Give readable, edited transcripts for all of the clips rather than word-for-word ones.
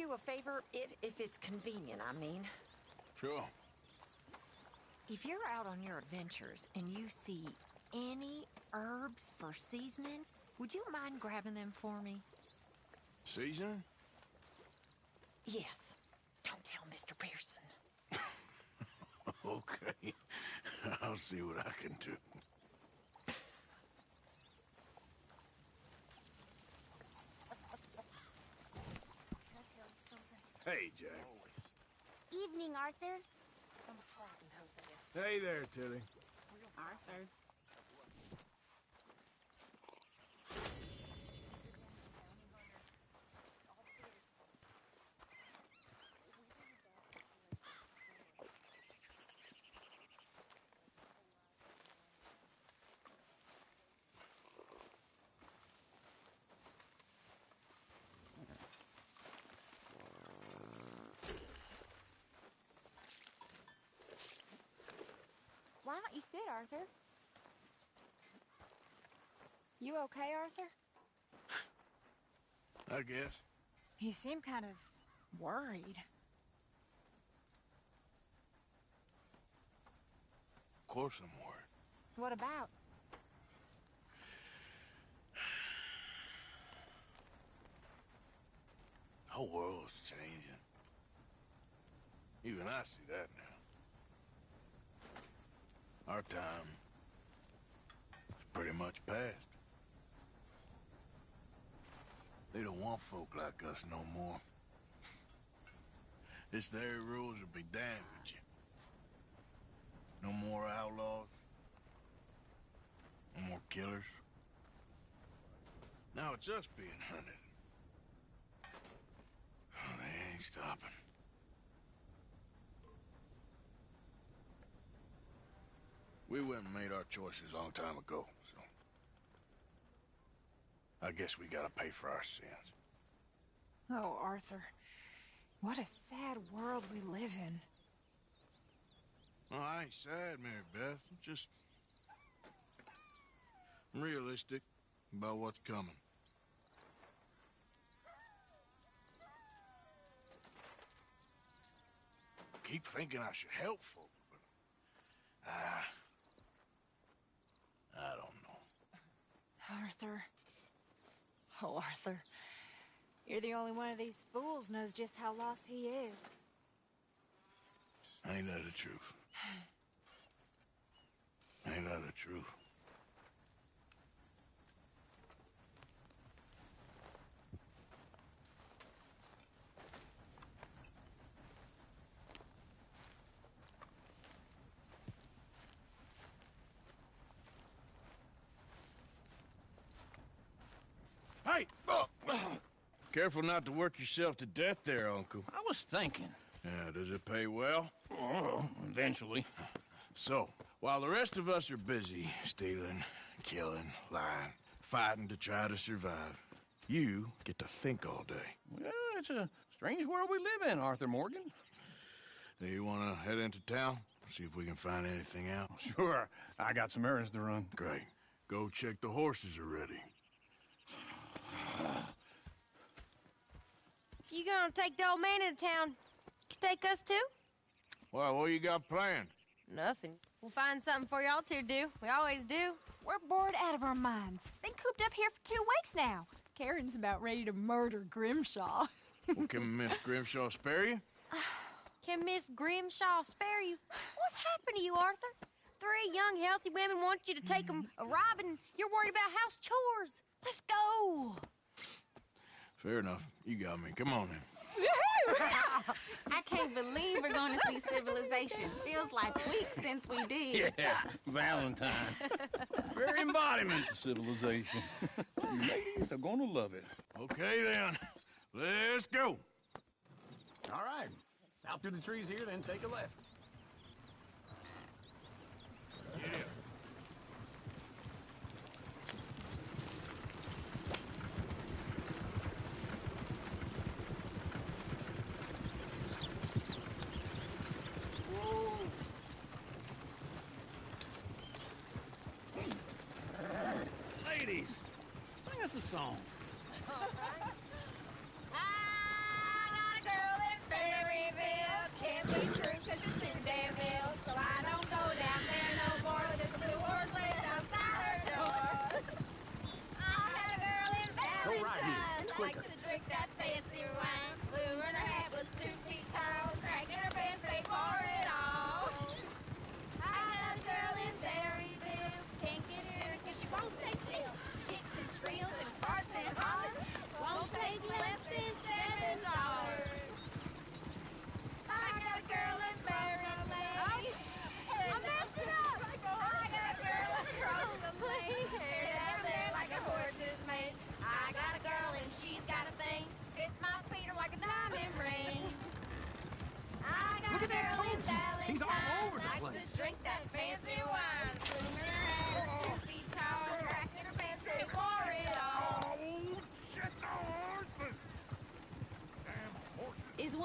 do a favor, if it's convenient, I mean? Sure. If you're out on your adventures and you see any herbs for seasoning, would you mind grabbing them for me? Seasoning? Yes. Don't tell Mr. Pearson. Okay. I'll see what I can do. Hey, Jack. Evening, Arthur. Hey there, Tilly. Arthur. Why don't you sit, Arthur? You okay, Arthur? I guess. You seem kind of worried. Of course I'm worried. What about? The whole world's changing. Even I see that now. Our time is pretty much past. They don't want folk like us no more. This there rules will be damned with you. No more outlaws. No more killers. Now it's us being hunted. Oh, they ain't stopping. We went and made our choices a long time ago, so... I guess we gotta pay for our sins. Oh, Arthur. What a sad world we live in. Oh, I ain't sad, Mary Beth. I'm just... I'm realistic about what's coming. I keep thinking I should help folk, but... I don't know. Arthur. Oh, Arthur. You're the only one of these fools knows just how lost he is. Ain't that the truth? Ain't that the truth? Hey! Oh. Careful not to work yourself to death there, Uncle. I was thinking. Yeah, does it pay well? Oh, eventually. So, while the rest of us are busy stealing, killing, lying, fighting to try to survive, you get to think all day. Well, it's a strange world we live in, Arthur Morgan. Do you want to head into town? See if we can find anything out? Sure. I got some errands to run. Great. Go check the horses are ready. You gonna take the old man into town? You take us too? Well, what you got planned? Nothing. We'll find something for y'all to do. We always do. We're bored out of our minds. Been cooped up here for 2 weeks now. Karen's about ready to murder Grimshaw. Well, can Miss Grimshaw spare you? Can Miss Grimshaw spare you? What's happened to you, Arthur? 3 young, healthy women want you to take them a robbing. You're worried about house chores. Let's go. Fair enough. You got me. Come on then. I can't believe we're going to see civilization. Feels like weeks since we did. Yeah, Valentine. Very embodiment of civilization. You ladies are gonna love it. Okay then. Let's go. All right. Out through the trees here, then take a left. Yeah. Ladies, sing us a song. I got a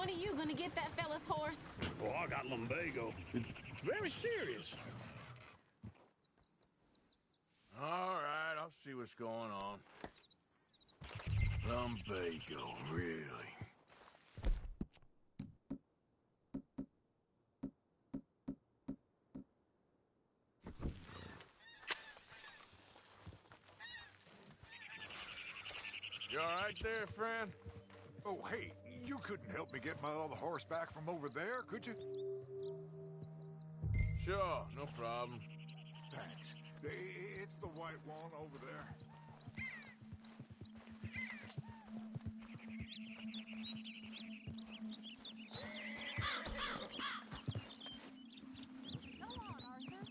When are you gonna get that fella's horse? Oh, I got lumbago. It's very serious. All right, I'll see what's going on. Lumbago, really? You all right there, friend? Oh, hey, you couldn't help me get my other horse back from over there, could you? Sure, no problem. Thanks. It's the white one over there. Go on, Arthur.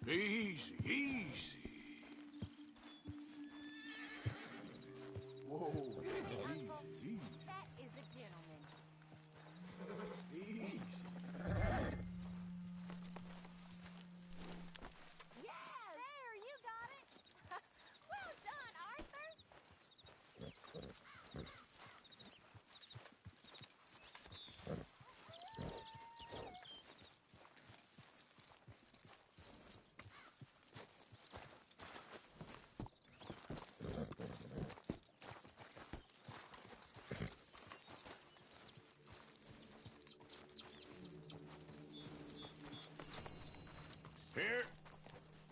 Easy, easy. Whoa, easy, That is a gentleman. easy. Yeah, there, you got it. Well done, Arthur.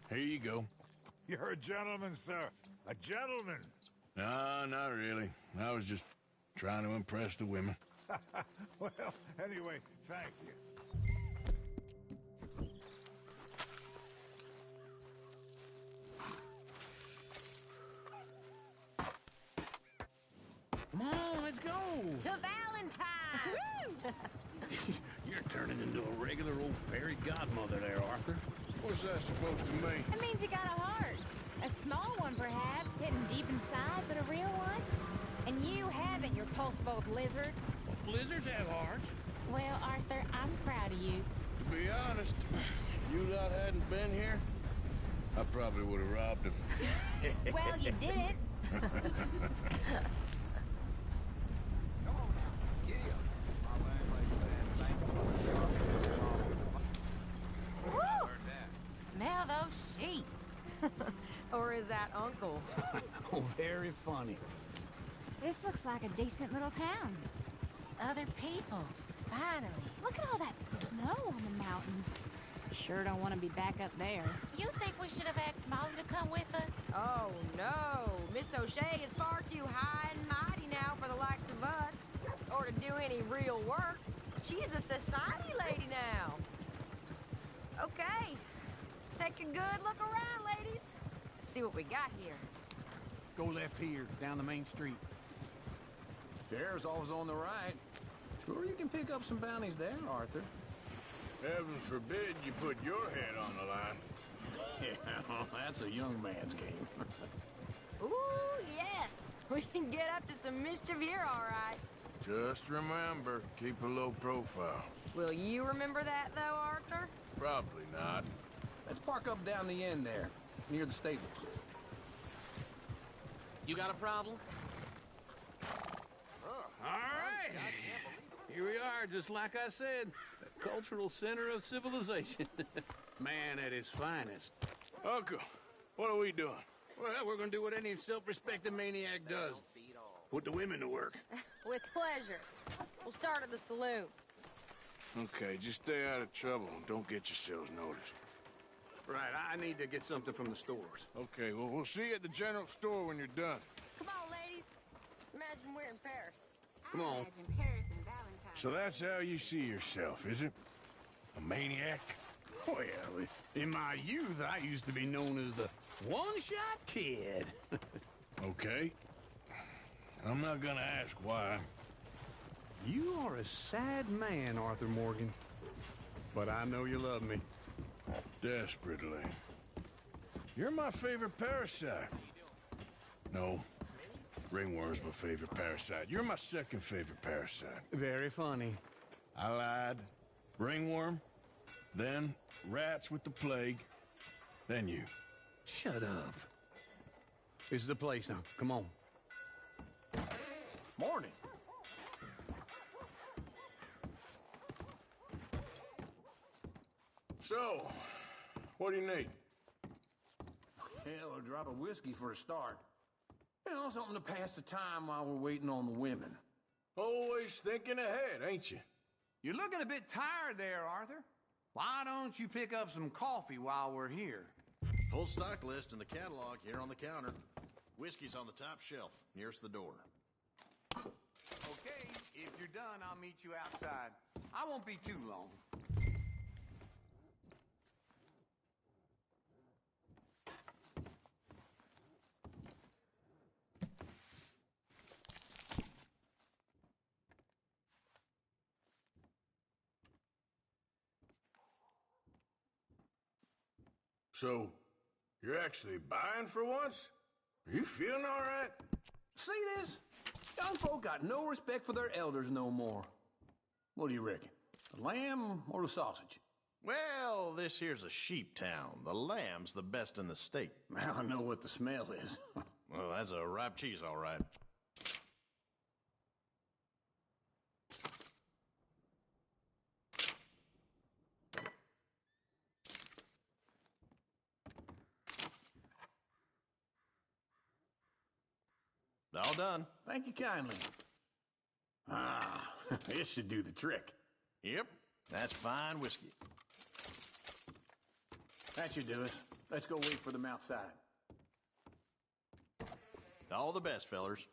Here you go. You're a gentleman, sir. A gentleman. No, not really. I was just trying to impress the women. Well, anyway, thank you. Come on, let's go. To Valentine. You're turning into a regular old fairy godmother there, Arthur. What's that supposed to mean? That means you got a heart. A small one, perhaps, hidden deep inside, but a real one. And you haven't, your pulsive old lizard. Blizzards have hearts. Well, Arthur, I'm proud of you. To be honest, if you lot hadn't been here, I probably would have robbed him. Well, you didn't. Come on now, giddy up. My landlady's Woo! Smell those sheep. Or is that Uncle? Oh, very funny. This looks like a decent little town. Other people. Finally. Look at all that snow on the mountains. Sure don't want to be back up there. You think we should have asked Molly to come with us? Oh, no. Miss O'Shea is far too high and mighty now for the likes of us. Or to do any real work. She's a society lady now. Okay. Take a good look around, ladies. See what we got here. Go left here, down the main street. Sheriff's office on the right. Sure you can pick up some bounties there, Arthur. Heaven forbid you put your head on the line. Yeah, that's a young man's game. Ooh, yes. We can get up to some mischief here, all right. Just remember, keep a low profile. Will you remember that, though, Arthur? Probably not. Let's park up down the end there, near the stables. You got a problem? All right. Here we are, just like I said. The cultural center of civilization. Man at his finest. Uncle, what are we doing? Well, we're gonna do what any self-respecting maniac does. Put the women to work. With pleasure. We'll start at the saloon. Okay, just stay out of trouble and don't get yourselves noticed. Right, I need to get something from the stores. Okay, well, we'll see you at the general store when you're done. Come on, ladies. Imagine we're in Paris. Come on. Imagine Paris and Valentine. So that's how you see yourself, is it? A maniac? Well, in my youth, I used to be known as the one-shot kid. Okay. I'm not gonna ask why. You are a sad man, Arthur Morgan. But I know you love me. Desperately. You're my favorite parasite. No. Ringworm's my favorite parasite. You're my second favorite parasite. Very funny. I lied. Ringworm, then rats with the plague, then you. Shut up. This is the place now. Come on. Morning. So, what do you need? Hell, a drop of whiskey for a start. You know, something to pass the time while we're waiting on the women. Always thinking ahead, ain't you? You're looking a bit tired there, Arthur. Why don't you pick up some coffee while we're here? Full stock list in the catalog here on the counter. Whiskey's on the top shelf, nearest the door. Okay, if you're done, I'll meet you outside. I won't be too long. So, you're actually buying for once? Are you feeling all right? See this? Young folk got no respect for their elders no more. What do you reckon? The lamb or the sausage? Well, this here's a sheep town. The lamb's the best in the state. I know what the smell is. Well, that's a ripe cheese, all right. All done. Thank you kindly. Ah, this should do the trick. Yep, that's fine whiskey. That should do us. Let's go wait for them outside. All the best, fellers.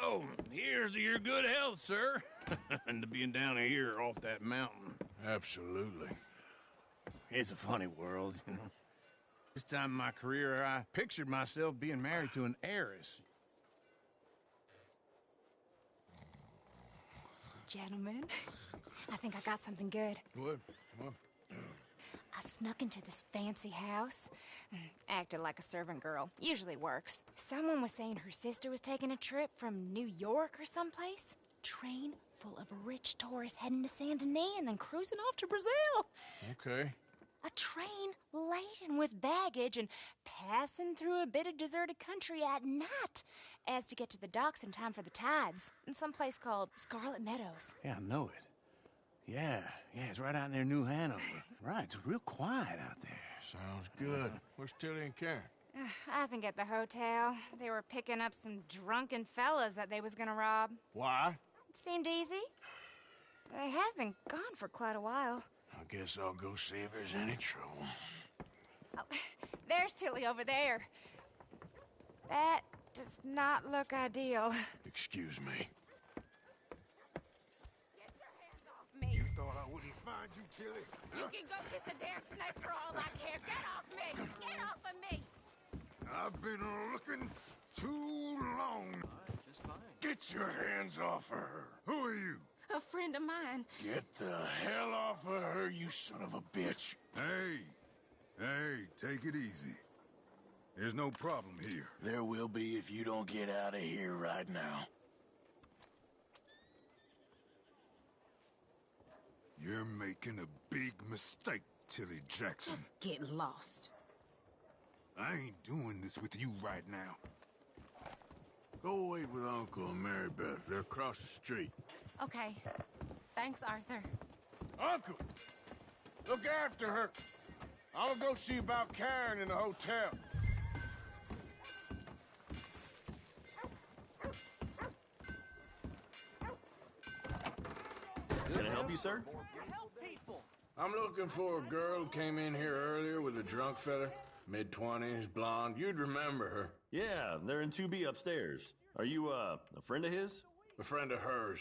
Oh, here's to your good health, sir. And to being down here off that mountain. Absolutely. It's a funny world, you know. This time in my career, I pictured myself being married to an heiress. Gentlemen, I think I got something good. What? I snuck into this fancy house, acted like a servant girl. Usually works. Someone was saying her sister was taking a trip from New York or someplace. Train full of rich tourists heading to Saint Denis and then cruising off to Brazil. Okay. A train laden with baggage and passing through a bit of deserted country at night as to get to the docks in time for the tides in some place called Scarlet Meadows. Yeah, I know it. Yeah, it's right out near New Hanover. Right, it's real quiet out there. Sounds good. Where's Tilly and Karen? I think at the hotel. They were picking up some drunken fellas that they was gonna rob. Why? It seemed easy. They have been gone for quite a while. I guess I'll go see if there's any trouble. Oh, there's Tilly over there. That does not look ideal. Excuse me. Me. You thought I wouldn't find you, Tilly? You can go kiss a damn snake for all I care. Get off me! Get off of me! I've been looking too long. Just fine. Get your hands off of her. Who are you? A friend of mine. Get the hell off of her, you son of a bitch. Hey, take it easy. There's no problem here. There will be if you don't get out of here right now. You're making a big mistake, Tilly Jackson. Just get lost. I ain't doing this with you right now. Go wait with Uncle and Mary Beth. They're across the street. Okay. Thanks, Arthur. Uncle! Look after her. I'm gonna go see about Karen in the hotel. Can I help you, sir? I'm looking for a girl who came in here earlier with a drunk fella. Mid-20s, blonde. You'd remember her. Yeah, they're in 2B upstairs. Are you, a friend of his? A friend of hers.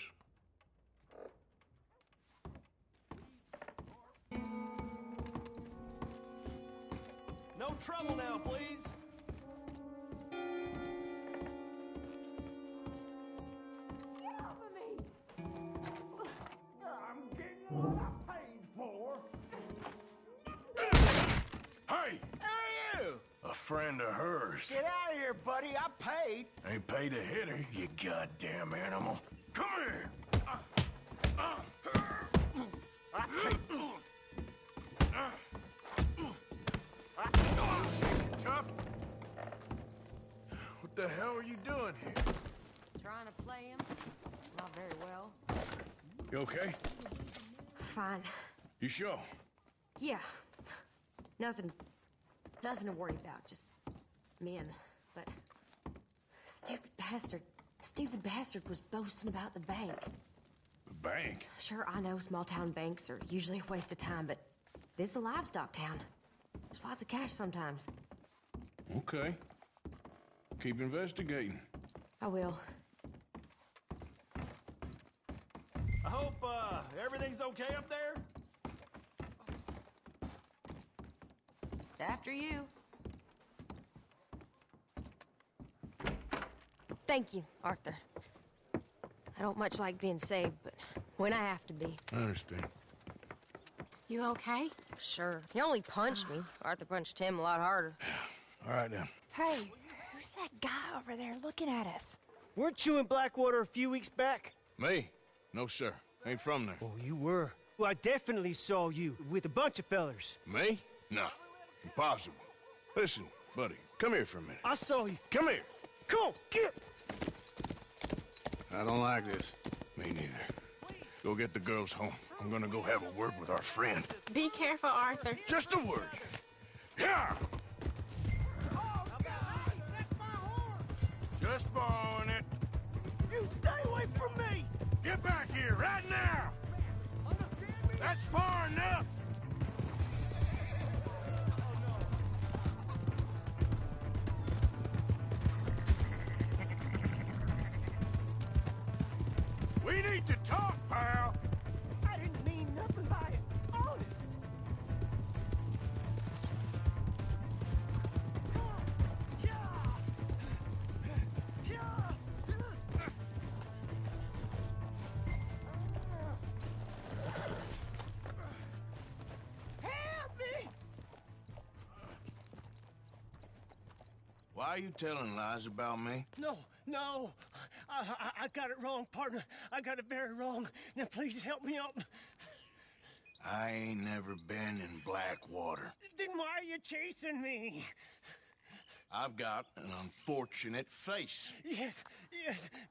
No trouble now, please. Hey! Who are you? A friend of hers. Get out of here, buddy. I paid. Ain't paid to hit her, you goddamn animal. Come here! I paid. Tough? What the hell are you doing here? Trying to play him? Not very well. You okay? Fine. You sure? Yeah. Nothing to worry about. Just men. But stupid bastard was boasting about the bank. The bank? Sure, I know small town banks are usually a waste of time, but this is a livestock town. There's lots of cash sometimes. Okay. Keep investigating. I will. I hope, everything's okay up there? After you. Thank you, Arthur. I don't much like being saved, but when I have to be. I understand. You okay? Sure. He only punched me. Arthur punched him a lot harder. All right, then. Hey, who's that guy over there looking at us? Weren't you in Blackwater a few weeks back? Me? No, sir. Ain't from there. Oh, you were. Well, I definitely saw you with a bunch of fellers. Me? No. Impossible. Listen, buddy, come here for a minute. I saw you. Come here. Come on, get! I don't like this. Me neither. Go get the girls home. I'm gonna go have a word with our friend. Be careful, Arthur. Just a word. Yeah! Just borrowing it. You stay away from me! Get back here right now! That's far enough! We need to talk, pal! I didn't mean nothing by it. Honest. Help me! Why are you telling lies about me? No. I got it wrong, partner. I got it very wrong. Now please help me up. I ain't never been in Blackwater. Then why are you chasing me? I've got an unfortunate face. Yes,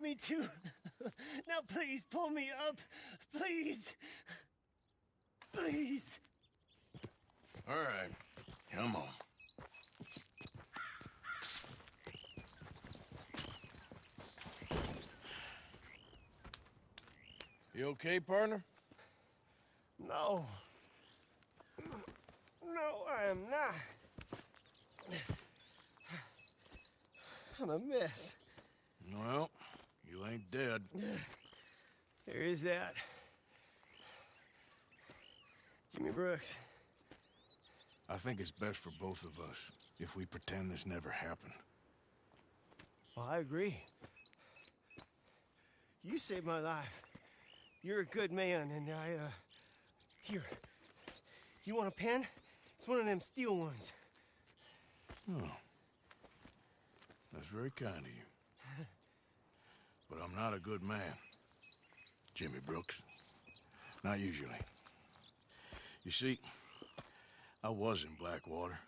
me too. Now please pull me up. Please. Please. All right, come on. You okay, partner? No. No, I am not. I'm a mess. Well, you ain't dead. There is that. Jimmy Brooks. I think it's best for both of us if we pretend this never happened. Well, I agree. You saved my life. You're a good man, and here. You want a pen? It's one of them steel ones. Oh. That's very kind of you. But I'm not a good man, Jimmy Brooks. Not usually. You see, I was in Blackwater.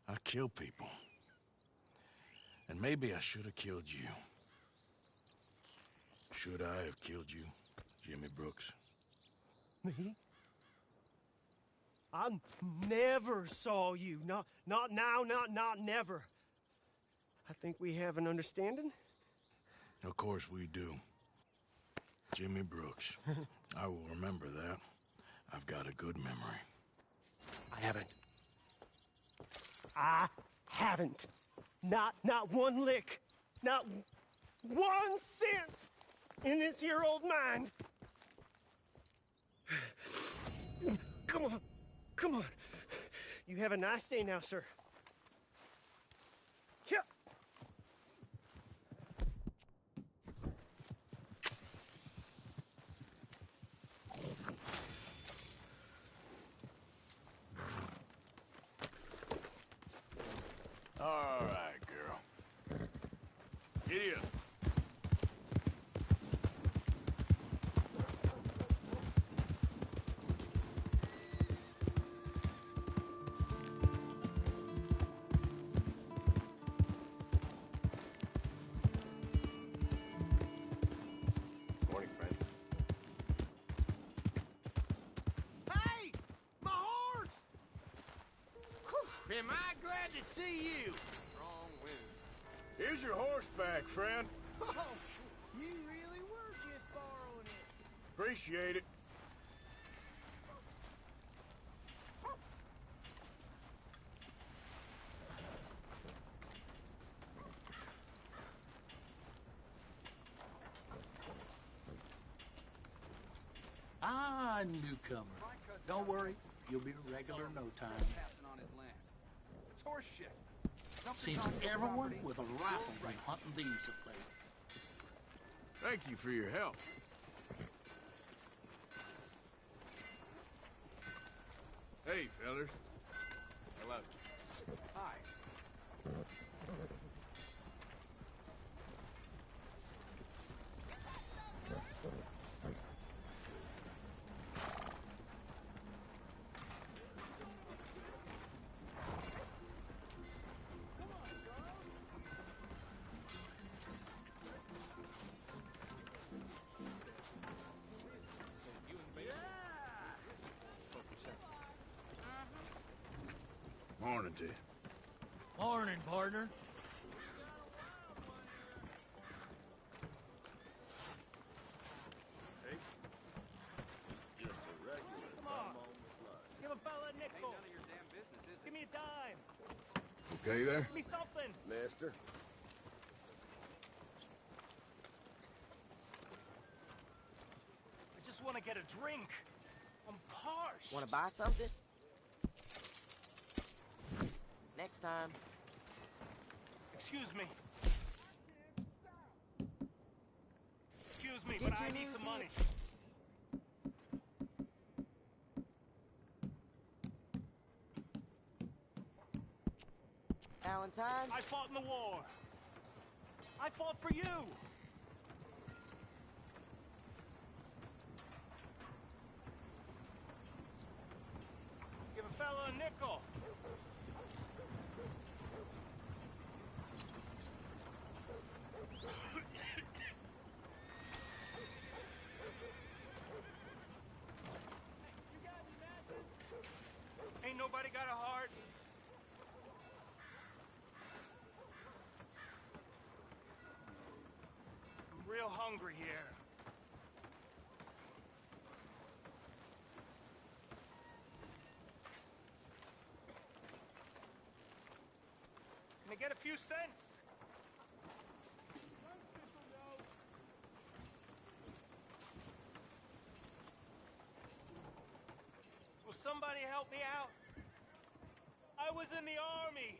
I kill people. And maybe I should have killed you. Should I have killed you, Jimmy Brooks? Me? I never saw you. Not now, not never. I think we have an understanding. Of course we do. Jimmy Brooks. I will remember that. I've got a good memory. I haven't. Not one lick. Not 1 cent in this here old mind. Come on. You have a nice day now, sir. Yeah. All right, girl. Giddy up. Morning, friend. Hey! My horse! Am I glad to see you? Strong wind. Here's your horseback, friend. Oh, you really were just borrowing it. Appreciate it. Ah, newcomer. Don't worry, you'll be a regular in no time. It's horse shit. Seems everyone with a rifle been hunting these of late. Thank you for your help. Hey, fellas. Hello. Hi. Morning to you. Morning, partner. Give a fella a nickel. None of your damn business, is it? Give me a dime. Okay there? Give me something. Mister. I just want to get a drink. I'm parched. Want to buy something? Next time. Excuse me. Excuse me, Get but I your need some money. music. Valentine? I fought in the war. I fought for you. Give a fella a nickel. Ain't nobody got a heart. I'm real hungry here. Can I get a few cents? Will somebody help me out? I was in the army.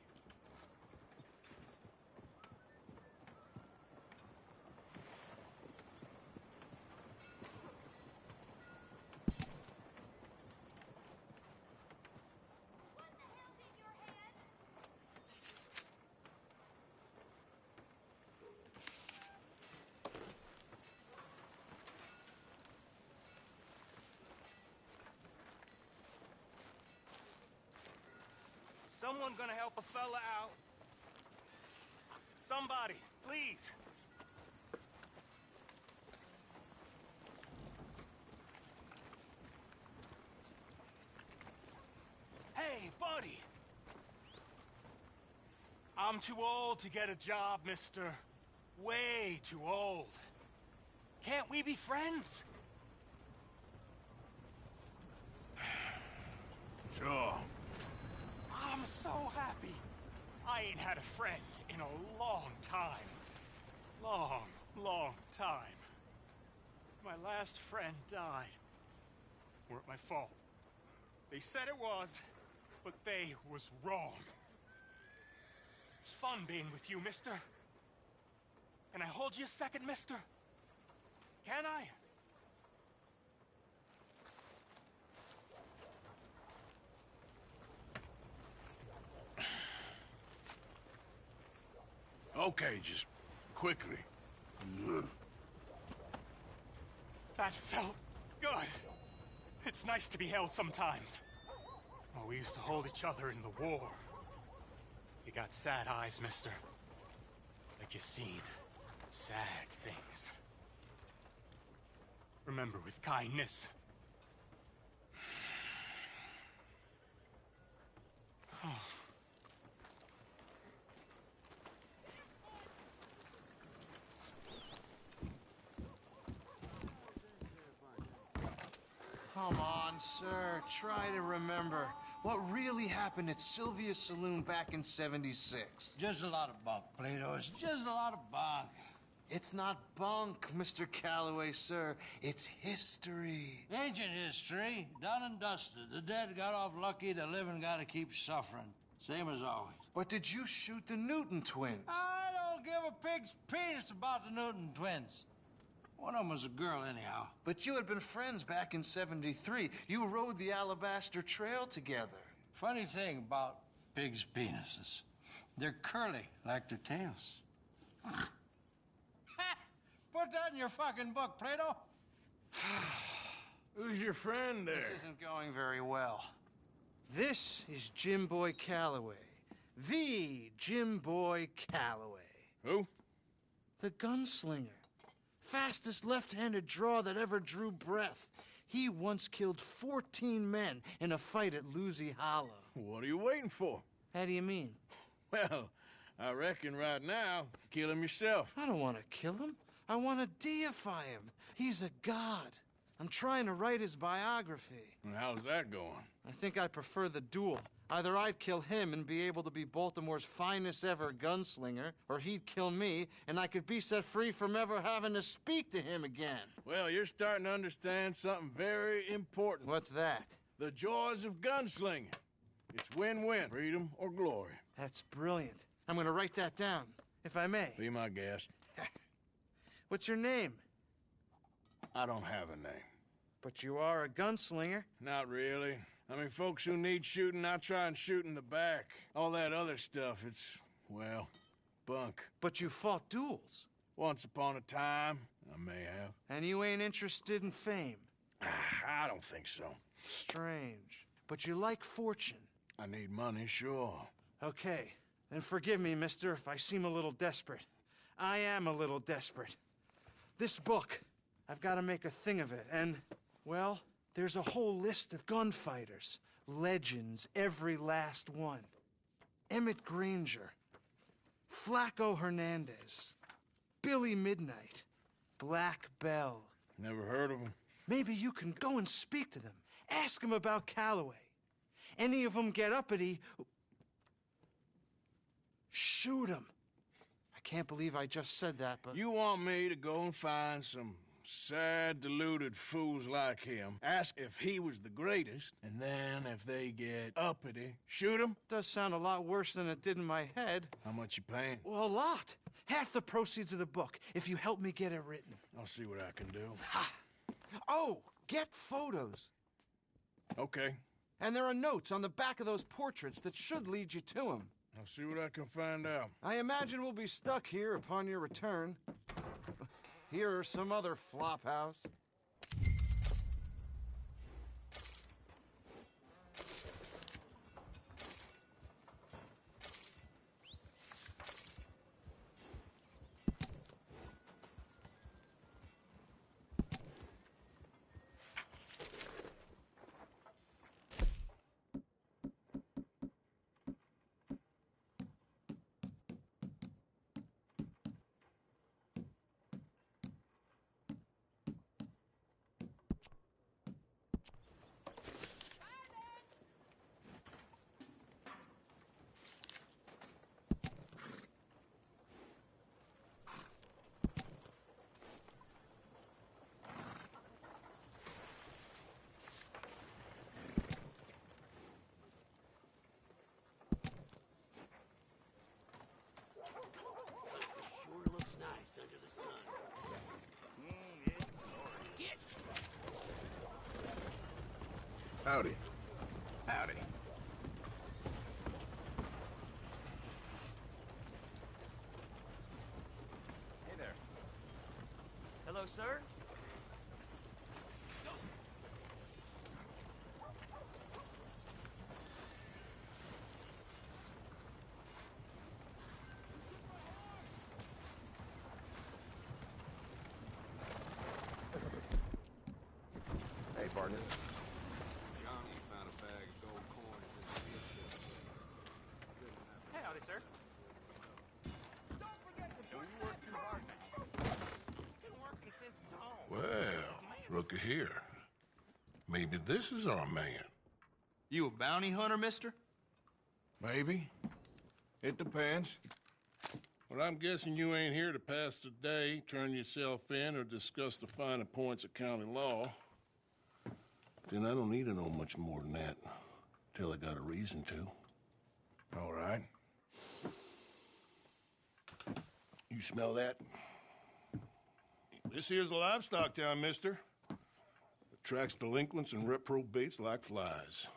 someone gonna help a fella out? Somebody, please. Hey, buddy. I'm too old to get a job, mister. Way too old. Can't we be friends? Sure. I'm so happy. I ain't had a friend in a long time. Long time. My last friend died. Weren't my fault. They said it was, but they was wrong. It's fun being with you, mister. Can I hold you a second, mister? Can I? Okay, just quickly. That felt good. It's nice to be held sometimes. Oh, we used to hold each other in the war. You got sad eyes, mister. Like you seen sad things. Remember with kindness. Oh. Come on, sir. Try to remember. What really happened at Sylvia's Saloon back in '76? Just a lot of bunk, Plato. It's just a lot of bunk. It's not bunk, Mr. Calloway, sir. It's history. Ancient history. Done and dusted. The dead got off lucky. The living gotta keep suffering. Same as always. But did you shoot the Newton twins? I don't give a pig's penis about the Newton twins. One of them was a girl, anyhow. But you had been friends back in '73. You rode the Alabaster Trail together. Funny thing about pigs' penises. They're curly, like their tails. Put that in your fucking book, Plato. Who's your friend there? This isn't going very well. This is Jim Boy Calloway. The Jim Boy Calloway. Who? The gunslinger. Fastest left-handed draw that ever drew breath. He once killed 14 men in a fight at Lucy Hollow. What are you waiting for? How do you mean? Well, I reckon right now, kill him yourself. I don't want to kill him. I want to deify him. He's a god. I'm trying to write his biography. And how's that going? I think I prefer the duel. Either I'd kill him and be able to be Baltimore's finest ever gunslinger, or he'd kill me and I could be set free from ever having to speak to him again. Well, you're starting to understand something very important. What's that? The joys of gunslinging. It's win-win, freedom or glory. That's brilliant. I'm going to write that down, if I may. Be my guest. What's your name? I don't have a name. But you are a gunslinger. Not really. I mean, folks who need shooting, I try and shoot in the back. All that other stuff, it's, well, bunk. But you fought duels. Once upon a time, I may have. And you ain't interested in fame? I don't think so. Strange. But you like fortune. I need money, sure. Okay. Then forgive me, mister, if I seem a little desperate. I am a little desperate. This book, I've got to make a thing of it, and, well, there's a whole list of gunfighters. Legends, every last one. Emmett Granger, Flaco Hernandez, Billy Midnight, Black Bell. Never heard of them. Maybe you can go and speak to them. Ask them about Calloway. Any of them get uppity, shoot them. I can't believe I just said that, but... You want me to go and find some sad, deluded fools like him, ask if he was the greatest, and then if they get uppity, shoot him? Does sound a lot worse than it did in my head. How much you paying? Well, a lot. Half the proceeds of the book, if you help me get it written. I'll see what I can do. Ha! Oh, get photos. Okay. And there are notes on the back of those portraits that should lead you to him. I'll see what I can find out. I imagine we'll be stuck here upon your return. Here are some other flophouse. under the sun. Get! Howdy. Howdy. Hey there. Hello, sir? Hey, partner. Johnny found a bag of gold coins in the gift shop. Hey, howdy, sir. Don't forget to Don't put work that too hard now. Been working since dawn. Well, looky here. Maybe this is our man. You a bounty hunter, mister? Maybe. It depends. Well, I'm guessing you ain't here to pass the day, turn yourself in, or discuss the finer points of county law. Then I don't need to know much more than that, till I got a reason to. All right. You smell that? This here's a livestock town, mister. Attracts delinquents and reprobates like flies.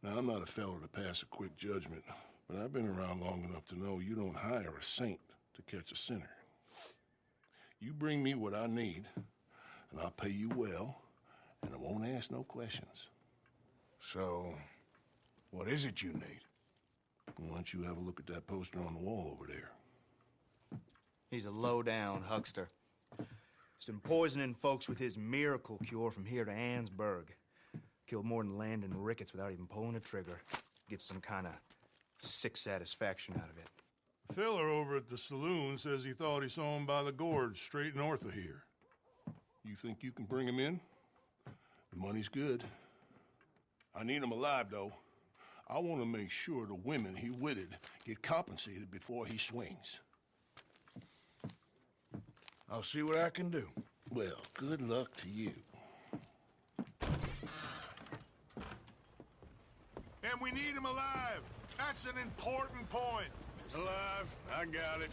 Now, I'm not a fellow to pass a quick judgment, but I've been around long enough to know you don't hire a saint to catch a sinner. You bring me what I need, and I'll pay you well, and I won't ask no questions. So, what is it you need? Why don't you have a look at that poster on the wall over there? He's a low-down huckster. He's been poisoning folks with his miracle cure from here to Annesburg. Killed more than Landon Ricketts without even pulling a trigger. Gets some kind of sick satisfaction out of it. The feller over at the saloon says he thought he saw him by the gorge straight north of here. You think you can bring him in? The money's good. I need him alive, though. I want to make sure the women he witted get compensated before he swings. I'll see what I can do. Well, good luck to you. And we need him alive. That's an important point. He's alive. I got it.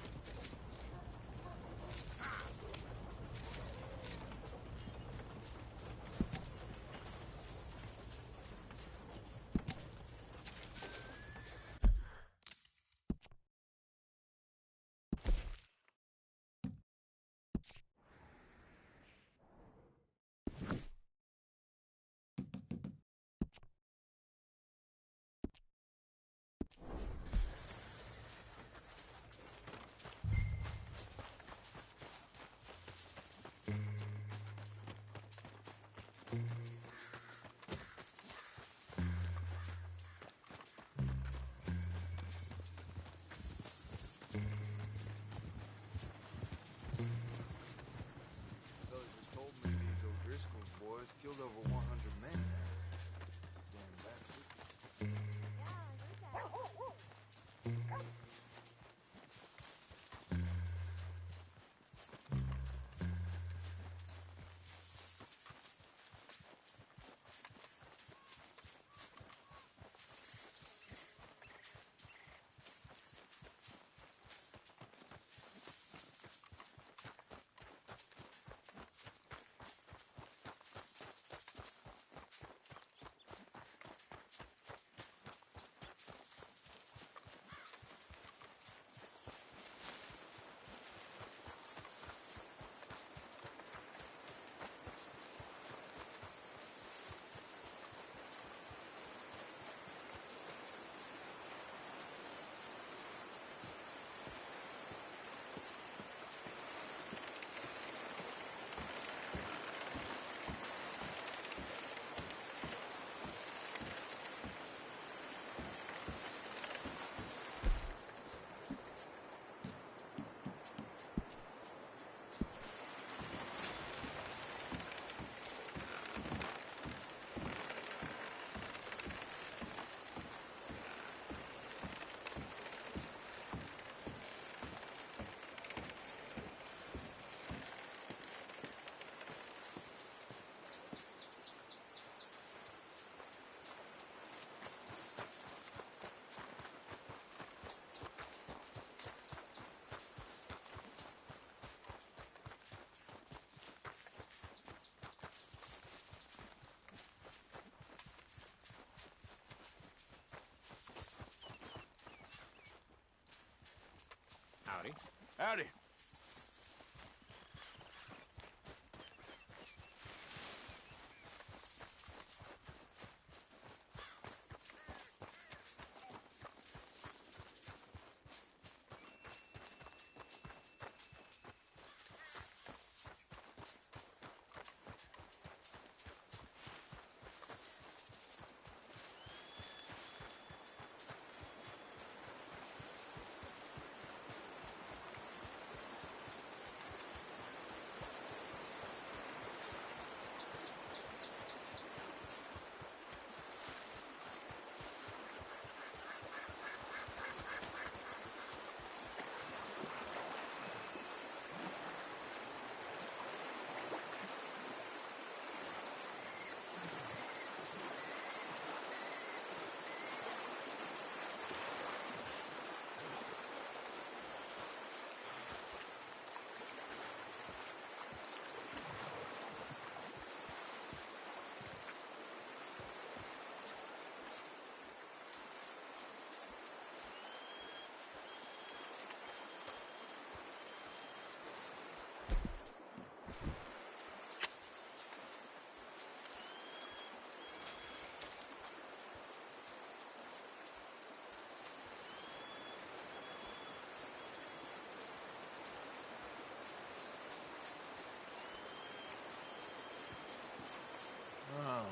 Howdy. Howdy.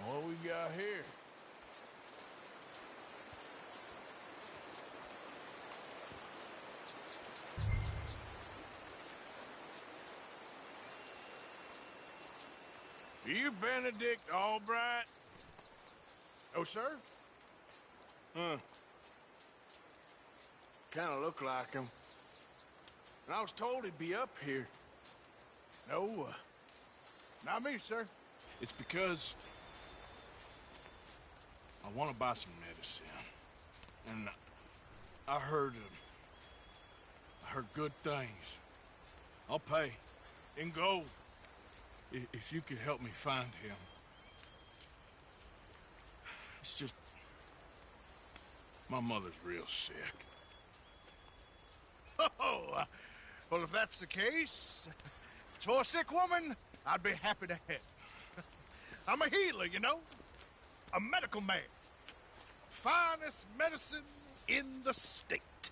What we got here? Are you Benedict Albright? Oh, sir? Kind of look like him. And I was told he'd be up here. No, not me, sir. It's because I want to buy some medicine. And I heard good things. I'll pay in gold if you could help me find him. It's just my mother's real sick. Oh, well, if that's the case, if it's for a sick woman, I'd be happy to help. I'm a healer, you know? A medical man. Finest medicine in the state.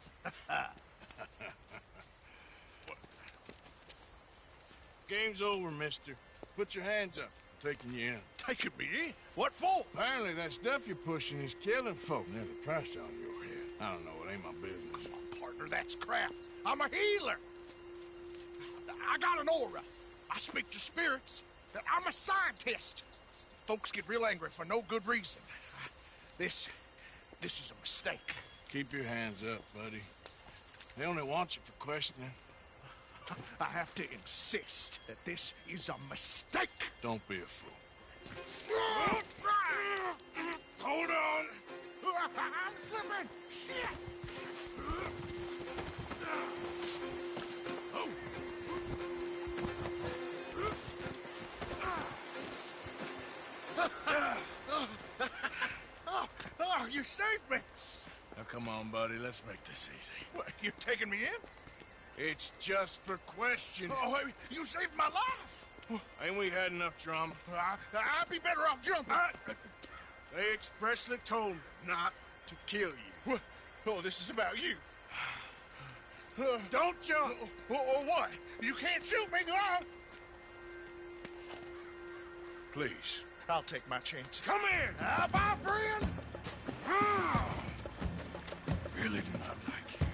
Game's over, mister. Put your hands up. I'm taking you in. Taking me in? What for? Apparently that stuff you're pushing is killing folk. There's a price on your head. I don't know. It ain't my business. Partner, that's crap. I'm a healer. I got an aura. I speak to spirits. I'm a scientist. Folks get real angry for no good reason. This is a mistake. Keep your hands up, buddy. They only want you for questioning. I have to insist that this is a mistake. Don't be a fool. Hold on. I'm slipping. Shit. Oh, you saved me. Now, come on, buddy. Let's make this easy. What, you taking me in? It's just for questioning. Oh, you saved my life. Ain't we had enough drama? I'd be better off jumping. They expressly told me not to kill you. Oh, this is about you. Don't jump. What? You can't shoot me, no. Please. I'll take my chance. Come here. Bye, friend. Really do not like you.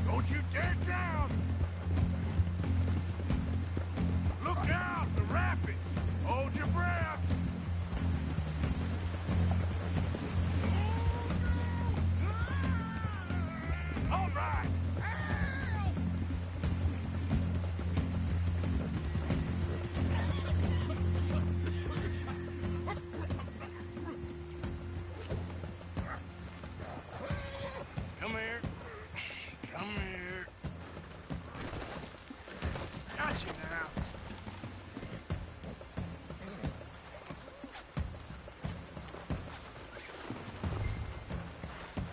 Don't you dare drown! Look out, the rapids! Hold your breath! All right! you now.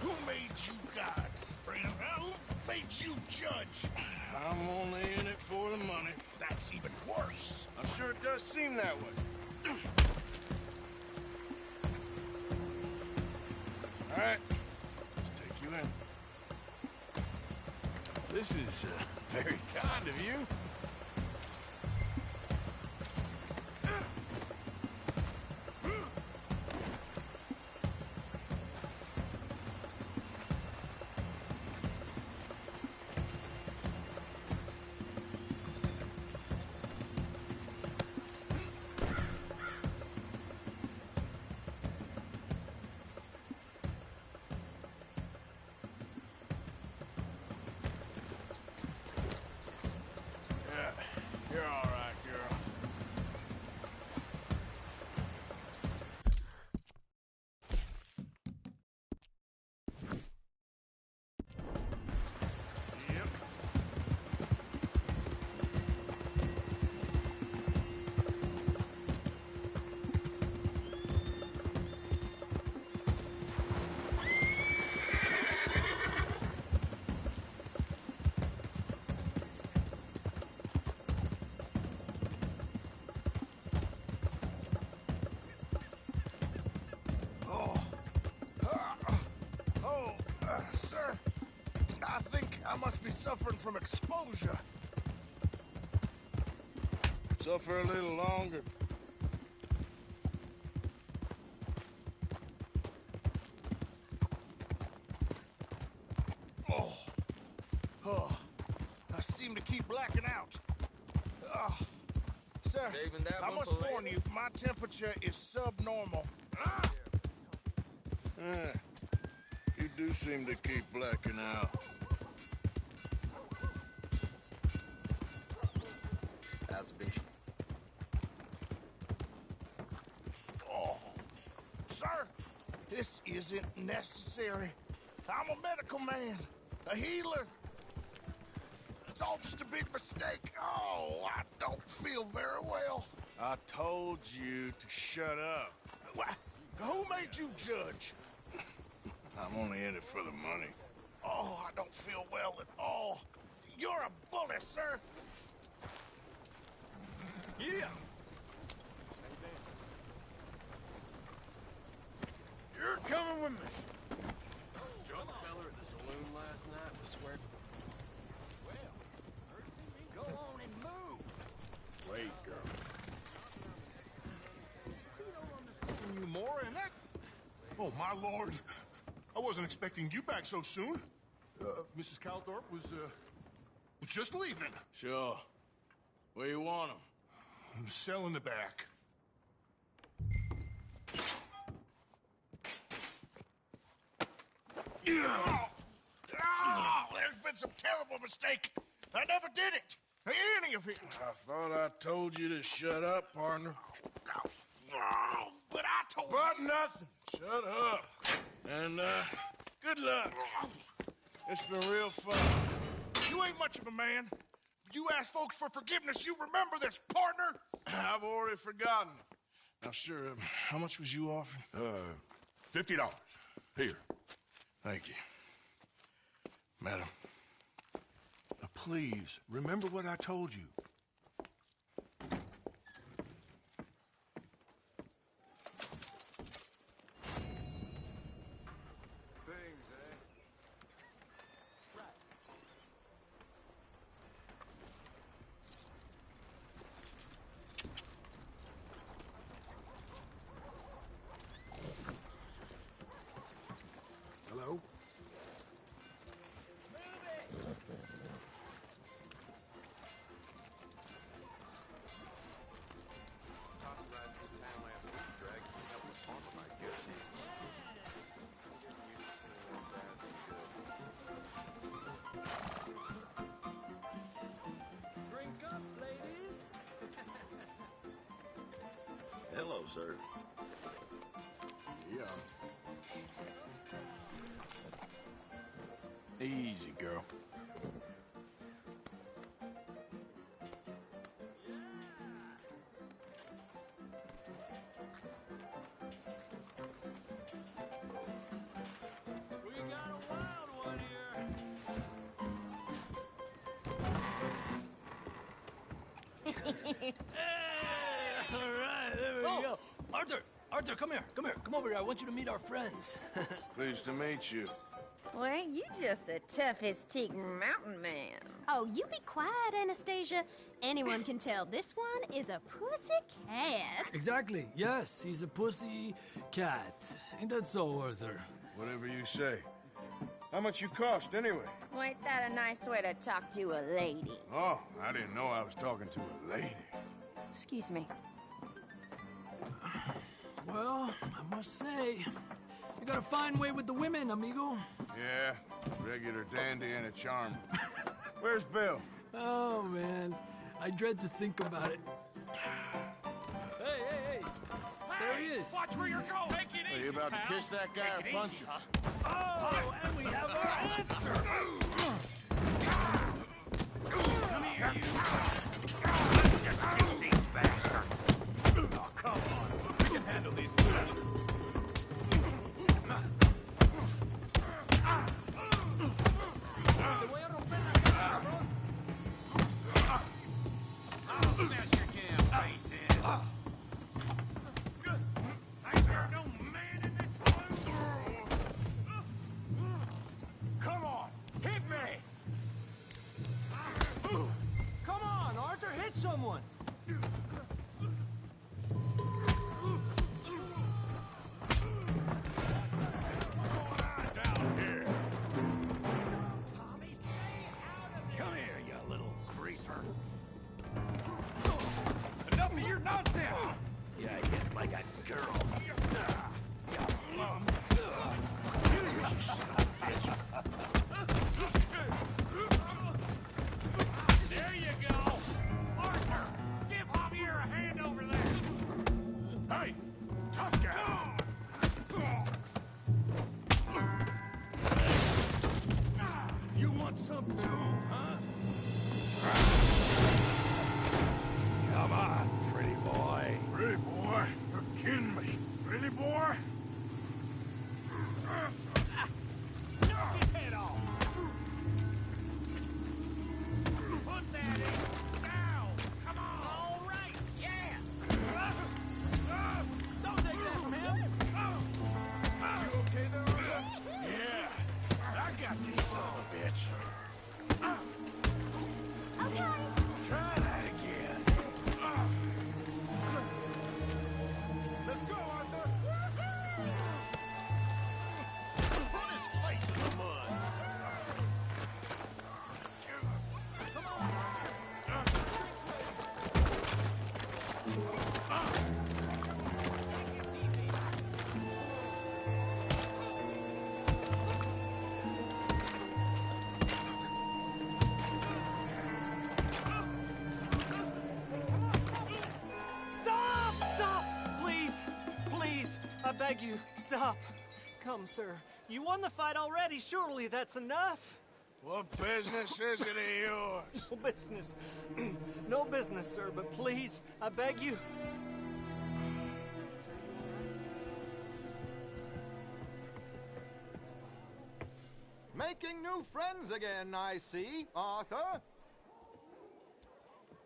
Who made you God, friend? Who made you judge? I'm only in it for the money. That's even worse. I'm sure it does seem that way. All right, let's take you in. This is very kind of you. You're all right, girl. Yep. Sir, I think I must be suffering from exposure. Suffer a little longer. Oh, I seem to keep blacking out. Sir, I must warn you, my temperature is subnormal. You do seem to keep blacking out. How's it been? Sir, this isn't necessary. I'm a medical man, a healer. It's all just a big mistake. Oh, I don't feel very well. I told you to shut up. Who made you judge? I'm only in it for the money. Oh, I don't feel well at all. You're a bully, sir. Yeah. You're coming with me. Drunk fella at the saloon last night was swearing. Well, go on and move. Wait, girl. You more in that? Oh, my lord. I wasn't expecting you back so soon. Mrs. Calthorpe was just leaving. Sure. Where you want him? Cell in the back. Oh, there's been some terrible mistake. I never did it. Any of it. I thought I told you to shut up, partner. Oh, but I told you. But nothing. Shut up. And, good luck. It's been real fun. You ain't much of a man. You ask folks for forgiveness, you remember this, partner? I've already forgotten. Now, sure, how much was you offering? $50. Here. Thank you. Madam. Please, remember what I told you. Hello? Drink up, ladies. Hello, sir. Yeah. Easy, girl. All right, there we go. Arthur, come here. Come over here. I want you to meet our friends. Pleased to meet you. Well, ain't you just a tough-as-teak mountain man? Oh, you be quiet, Anastasia. Anyone can tell this one is a pussy cat. Exactly. Yes, he's a pussy cat. Ain't that so, Arthur? Whatever you say. How much you cost, anyway? Well, ain't that a nice way to talk to a lady? Oh, I didn't know I was talking to a lady. Excuse me. Well, I must say, you got a fine way with the women, amigo. Yeah, regular dandy and a charmer. Where's Bill? Oh, man. I dread to think about it. Hey! There he is. Watch where you're going. Take it easy, Are you about to kiss that guy or punch him? Oh, and we have our answer. Come here, you. Let's just get these bastards. Oh, come on. We can handle these fools. I'll smash your damn face in. Ain't there no man in this saloon? Come on, hit me! Come on, Arthur, hit someone. Come here, you little greaser. Enough of your nonsense! Yeah, hit like a girl. There you go! Arthur, give Javier a hand over there! Hey, tough guy! You want some too, huh? Come on, pretty boy. Pretty boy? You're kidding me. Pretty boy? Knock his head off! Put that in! Now! Come on! All right, yeah! Don't take that from him. You okay there, Arthur? Yeah. I got this son of a bitch. Try that again. Let's go, Arthur! Put his face in the mud. Stop! Please, I beg you, stop. Come, sir. You won the fight already. Surely that's enough. What business is it of yours? No business. No business, sir, but please, I beg you. Making new friends again, I see, Arthur.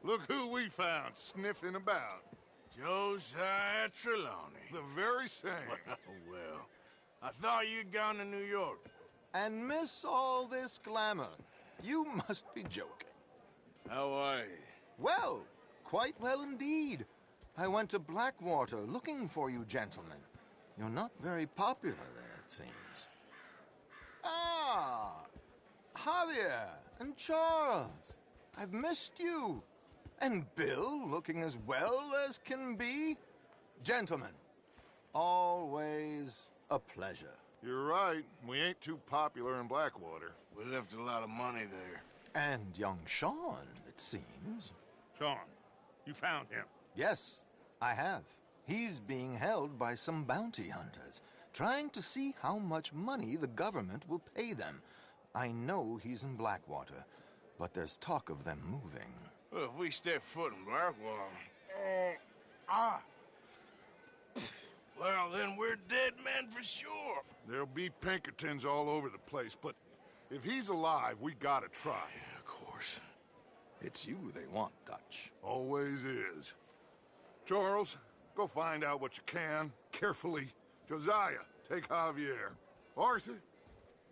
Look who we found sniffing about. Josiah Trelawney. The very same. Well, I thought you'd gone to New York. And miss all this glamour. You must be joking. How are you? Well, quite well indeed. I went to Blackwater looking for you gentlemen. You're not very popular there, it seems. Ah, Javier and Charles. I've missed you. And Bill looking as well as can be. Gentlemen, always a pleasure. You're right. We ain't too popular in Blackwater. We left a lot of money there. And young Sean, it seems. Sean, you found him? Yes, I have. He's being held by some bounty hunters, trying to see how much money the government will pay them. I know he's in Blackwater, but there's talk of them moving. Well, if we step foot in Blackwater... Well, then we're dead men for sure. There'll be Pinkertons all over the place, but if he's alive, we gotta try. Yeah, of course. It's you they want, Dutch. Always is. Charles, go find out what you can, carefully. Josiah, take Javier. Arthur,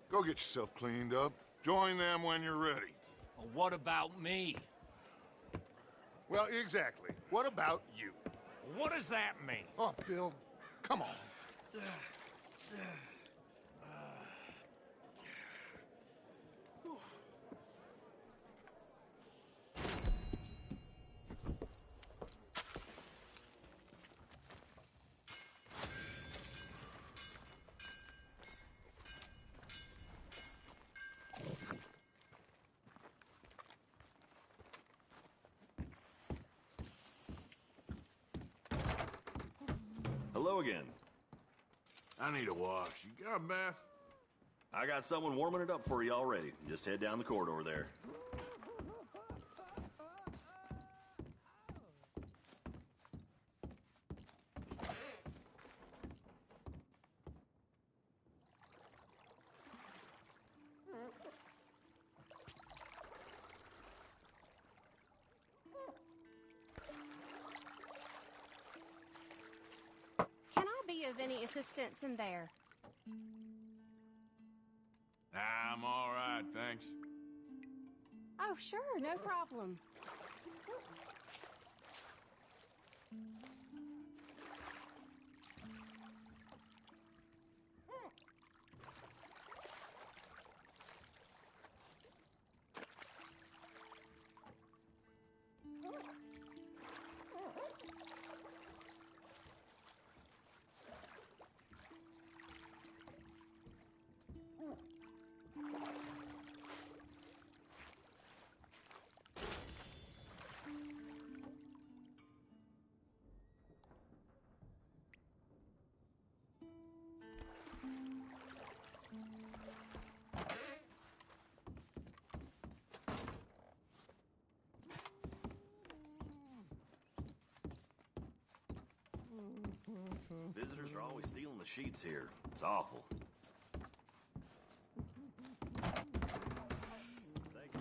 go get yourself cleaned up. Join them when you're ready. Well, what about me? Well, exactly. What about you? What does that mean? Oh, Bill, come on. Hello again. I need a wash. You got a bath? I got someone warming it up for you already. Just head down the corridor there. Can I be of any assistance in there? I'm all right, thanks. Oh, sure, no problem. Visitors are always stealing the sheets here. It's awful. Thank you.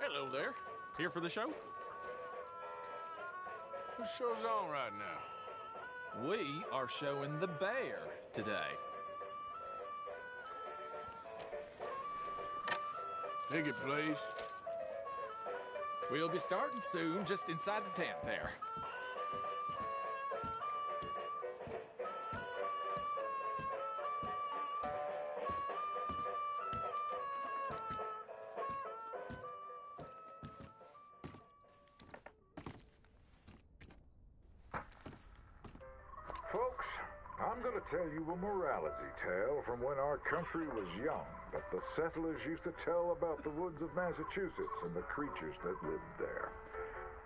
Hello there. Here for the show? What show's on right now? We are showing The Bear today. Ticket, please. We'll be starting soon, just inside the tent there. Folks, I'm going to tell you a morality tale from when our country was young that the settlers used to tell about the woods of Massachusetts and the creatures that lived there.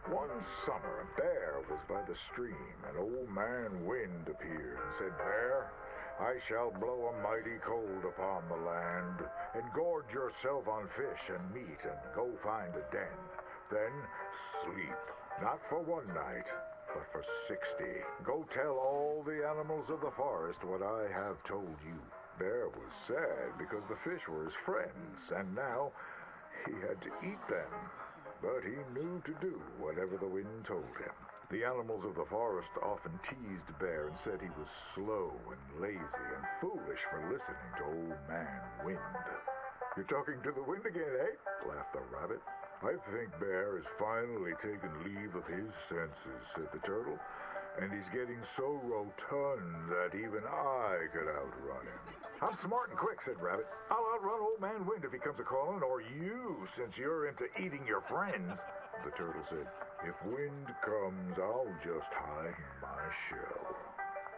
One summer, a bear was by the stream, and old man Wind appeared and said, "Bear, I shall blow a mighty cold upon the land, and gorge yourself on fish and meat, and go find a den. Then sleep, not for one night, but for 60. Go tell all the animals of the forest what I have told you." Bear was sad because the fish were his friends, and now he had to eat them. But he knew to do whatever the wind told him. The animals of the forest often teased Bear and said he was slow and lazy and foolish for listening to Old Man Wind. "You're talking to the wind again, eh?" laughed the rabbit. "I think Bear has finally taken leave of his senses," said the turtle. "And he's getting so rotund that even I could outrun him." "I'm smart and quick," said Rabbit. "I'll outrun Old Man Wind if he comes a-calling, or you, since you're into eating your friends." The turtle said, "If Wind comes, I'll just hide in my shell."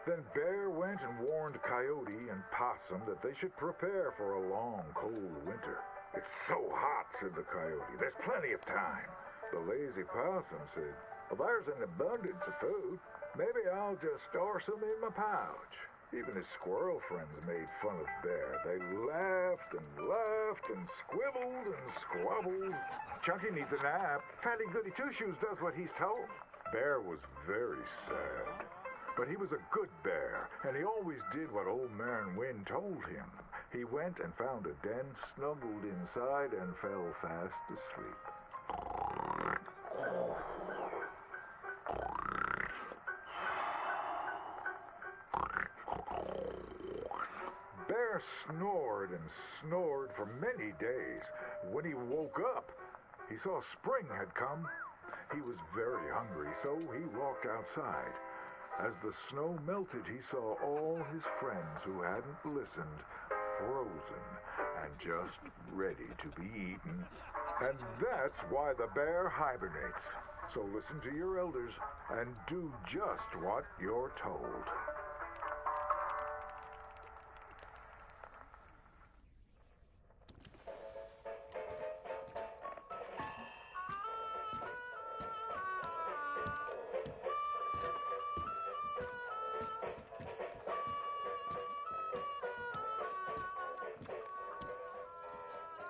Then Bear went and warned Coyote and Possum that they should prepare for a long, cold winter. "It's so hot," said the Coyote. "There's plenty of time." The lazy Possum said, "Well, there's an abundance of food. Maybe I'll just store some in my pouch." Even his squirrel friends made fun of Bear. They laughed and squibbled and squabbled. "Chunky needs a nap. Fatty Goody Two-Shoes does what he's told." Bear was very sad. But he was a good bear, and he always did what Old Man Wind told him. He went and found a den, snuggled inside, and fell fast asleep. Bear snored and snored for many days. When he woke up, he saw spring had come. He was very hungry, so he walked outside. As the snow melted, he saw all his friends who hadn't listened, frozen and just ready to be eaten. And that's why the bear hibernates. So listen to your elders and do just what you're told.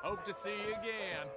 Hope to see you again.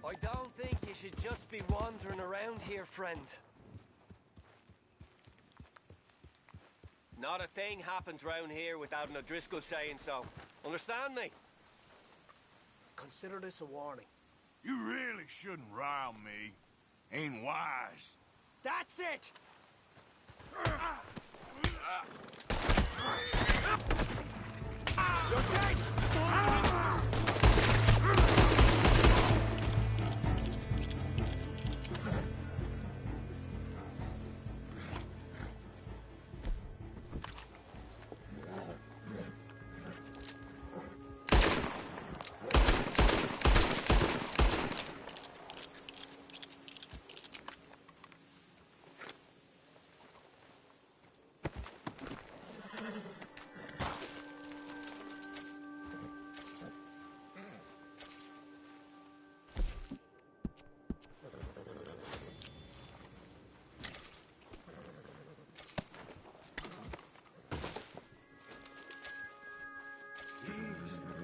I don't think you should just be wandering around here, friend. Not a thing happens round here without an O'Driscoll saying so. Understand me? Consider this a warning. You really shouldn't rile me. Ain't wise. That's it! You're dead!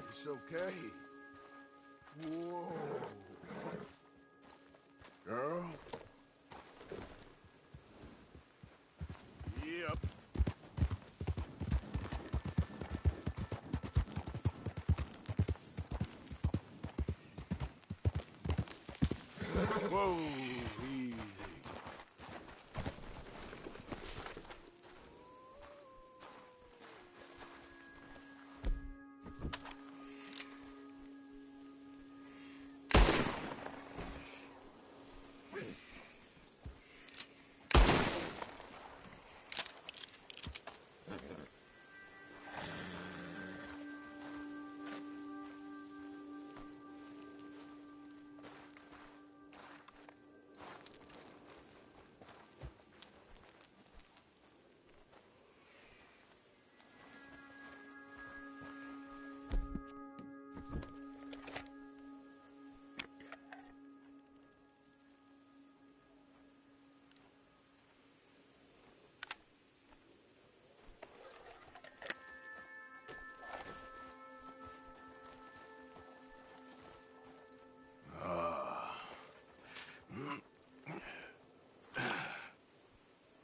It's okay. Whoa. Girl? Yep. Whoa, easy.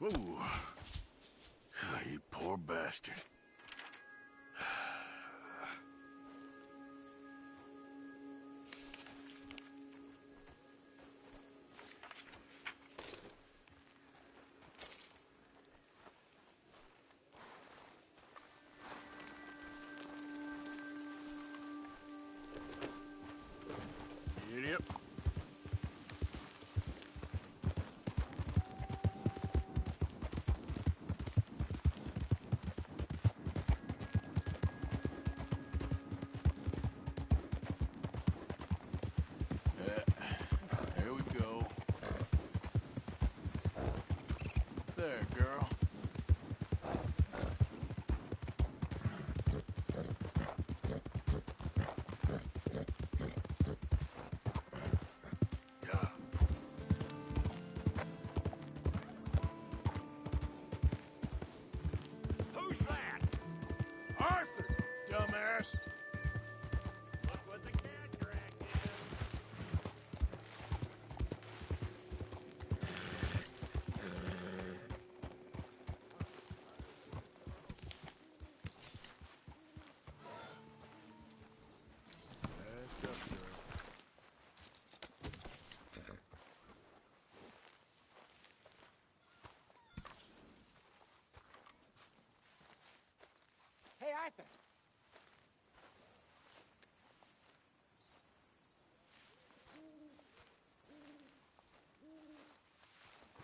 Ooh. You poor bastard. Yep. There we go. There, girl. Who's that? Arthur, dumbass. Look what the cat dragged in. That's up, girl. Hey, Arthur.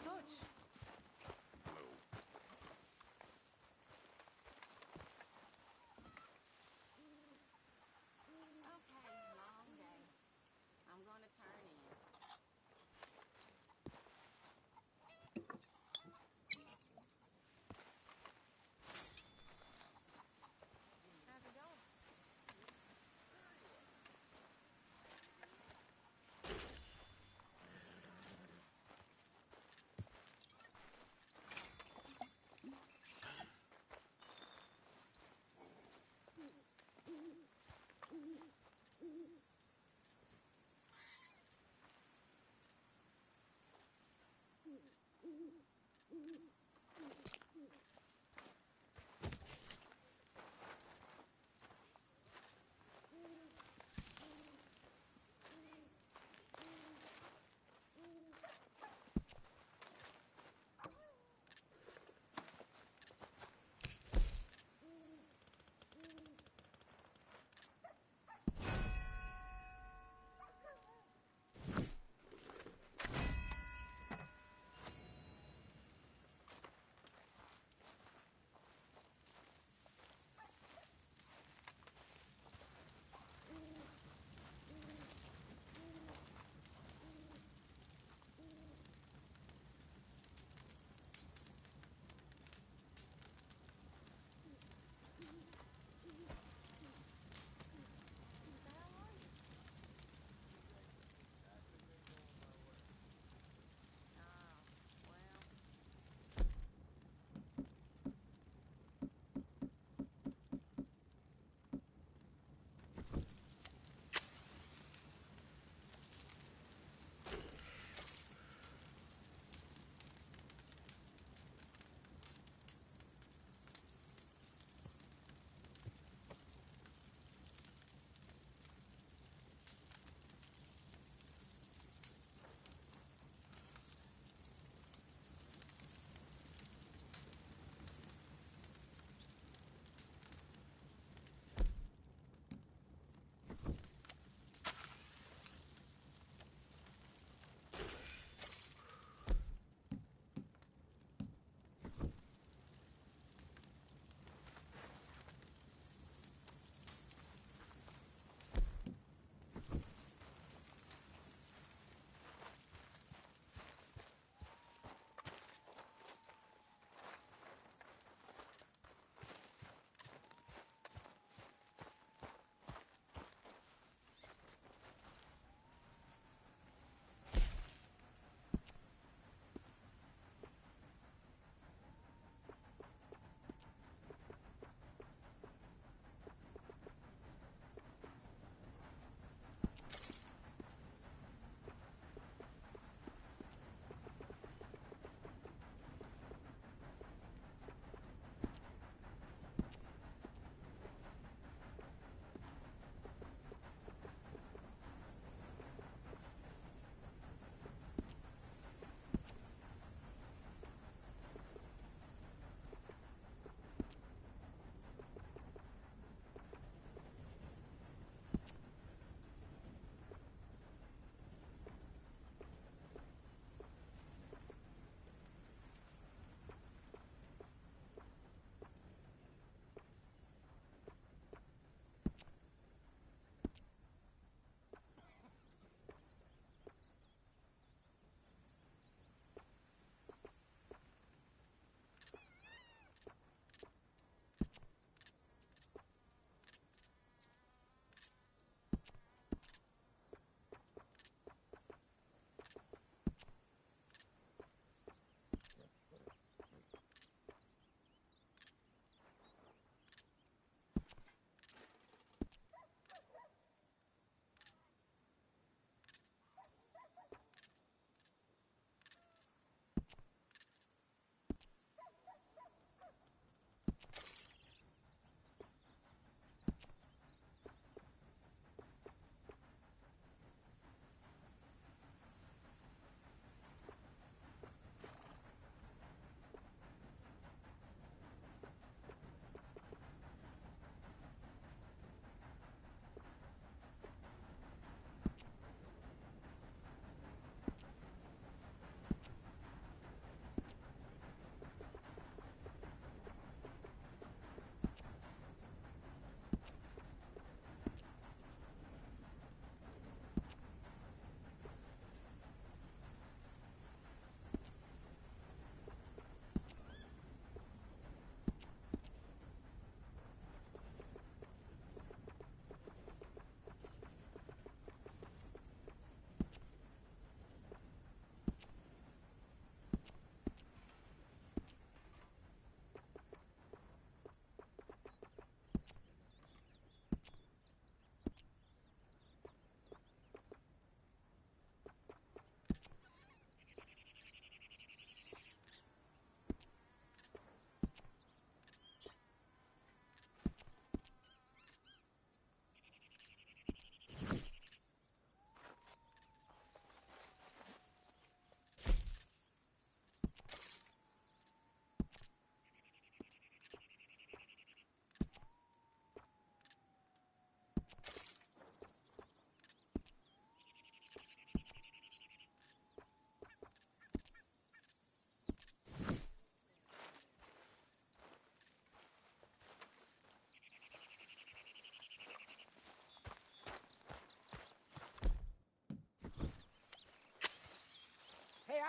Touch. Okay, long day. I'm gonna turn in.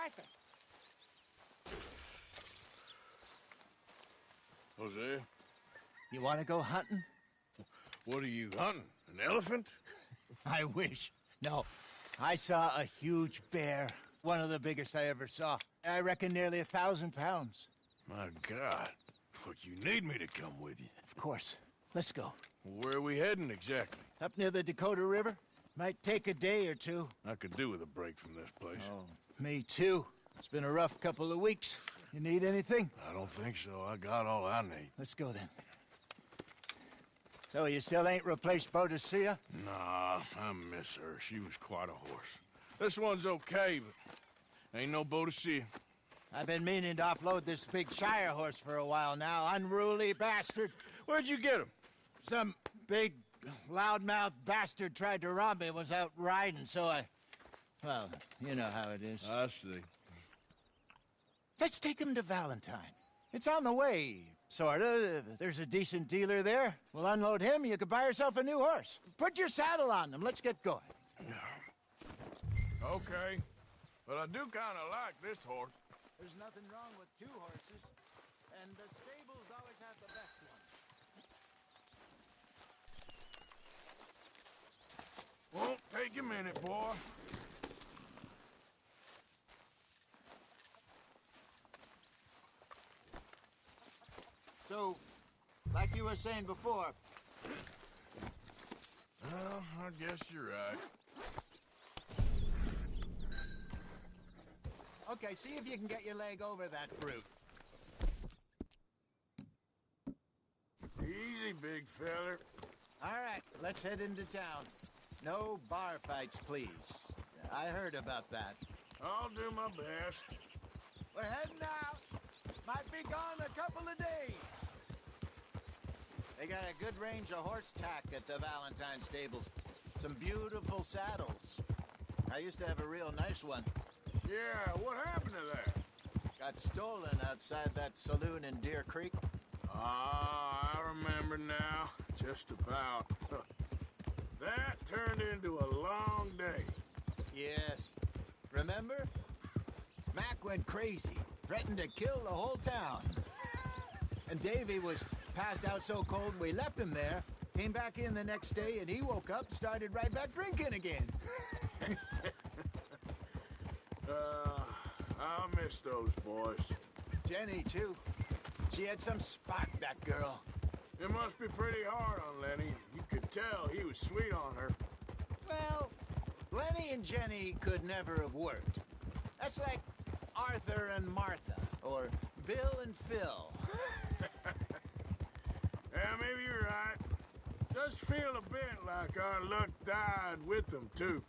Arthur. Hosea, You want to go hunting? what are you hunting? An elephant? I wish. No. I saw a huge bear. One of the biggest I ever saw. I reckon nearly 1,000 pounds. My God. Look, you need me to come with you. Of course. Let's go. Where are we heading exactly? Up near the Dakota River. Might take a day or two. I could do with a break from this place. Oh, me too. It's been a rough couple of weeks. You need anything? I don't think so. I got all I need. Let's go then. So you still ain't replaced Boadicea? Nah, I miss her. She was quite a horse. This one's okay, but ain't no Boadicea. I've been meaning to offload this big Shire horse for a while now. Unruly bastard. Where'd you get him? Some big, loudmouth bastard tried to rob me. Was out riding, so I... Well, you know how it is. I see. Let's take him to Valentine. It's on the way, sorta. There's a decent dealer there. We'll unload him, you could buy yourself a new horse. Put your saddle on them, let's get going. Okay, but I do kind of like this horse. There's nothing wrong with two horses, and the stables always have the best ones. Won't take a minute, boy. So, like you were saying before... Well, I guess you're right. Okay, see if you can get your leg over that brute. Easy, big feller. All right, let's head into town. No bar fights, please. I heard about that. I'll do my best. We're heading out. Might be gone a couple of days. They got a good range of horse tack at the Valentine stables. Some beautiful saddles. I used to have a real nice one. Yeah, what happened to that? Got stolen outside that saloon in Deer Creek. Ah, I remember now. Just about. That turned into a long day. Yes. Remember? Mac went crazy. Threatened to kill the whole town. And Davy was passed out so cold we left him there. Came back in the next day and he woke up, started right back drinking again. I'll miss those boys. Jenny, too. She had some spark, that girl. It must be pretty hard on Lenny. You could tell he was sweet on her. Well, Lenny and Jenny could never have worked. That's like Arthur and Martha, or Bill and Phil. Yeah, maybe you're right. Does feel a bit like our luck died with them, too.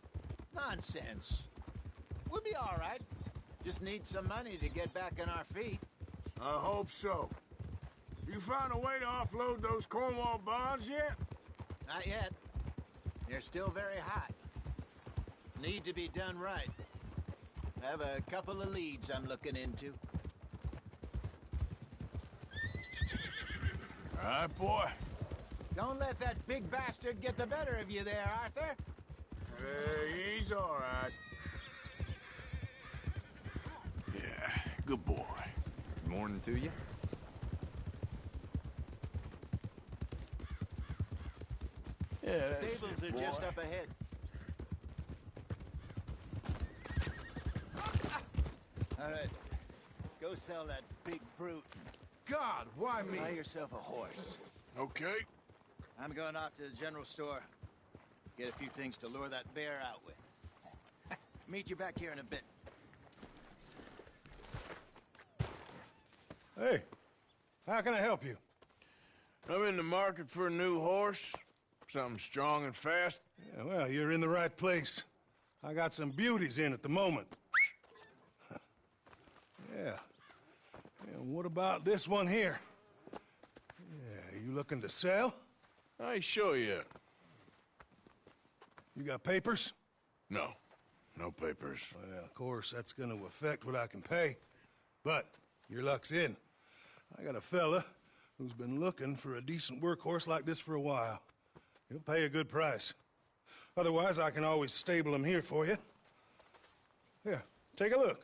Nonsense. We'll be all right. Just need some money to get back on our feet. I hope so. You found a way to offload those Cornwall bonds yet? Not yet. They're still very hot. Need to be done right. I have a couple of leads I'm looking into. All right, boy. Don't let that big bastard get the better of you there, Arthur. He's all right. Yeah, good boy. Good morning to you. Yeah, Stables are just up ahead. All right. Go sell that big brute. God, why me? Buy yourself a horse. Okay. I'm going off to the general store. Get a few things to lure that bear out with. Meet you back here in a bit. Hey, how can I help you? I'm in the market for a new horse. Something strong and fast. Yeah, well, you're in the right place. I got some beauties in at the moment. Yeah. And what about this one here? Yeah, you looking to sell? I ain't sure yet. You got papers? No. No papers. Well, of course, that's going to affect what I can pay. But your luck's in. I got a fella who's been looking for a decent workhorse like this for a while. He'll pay a good price. Otherwise, I can always stable him here for you. Here, take a look.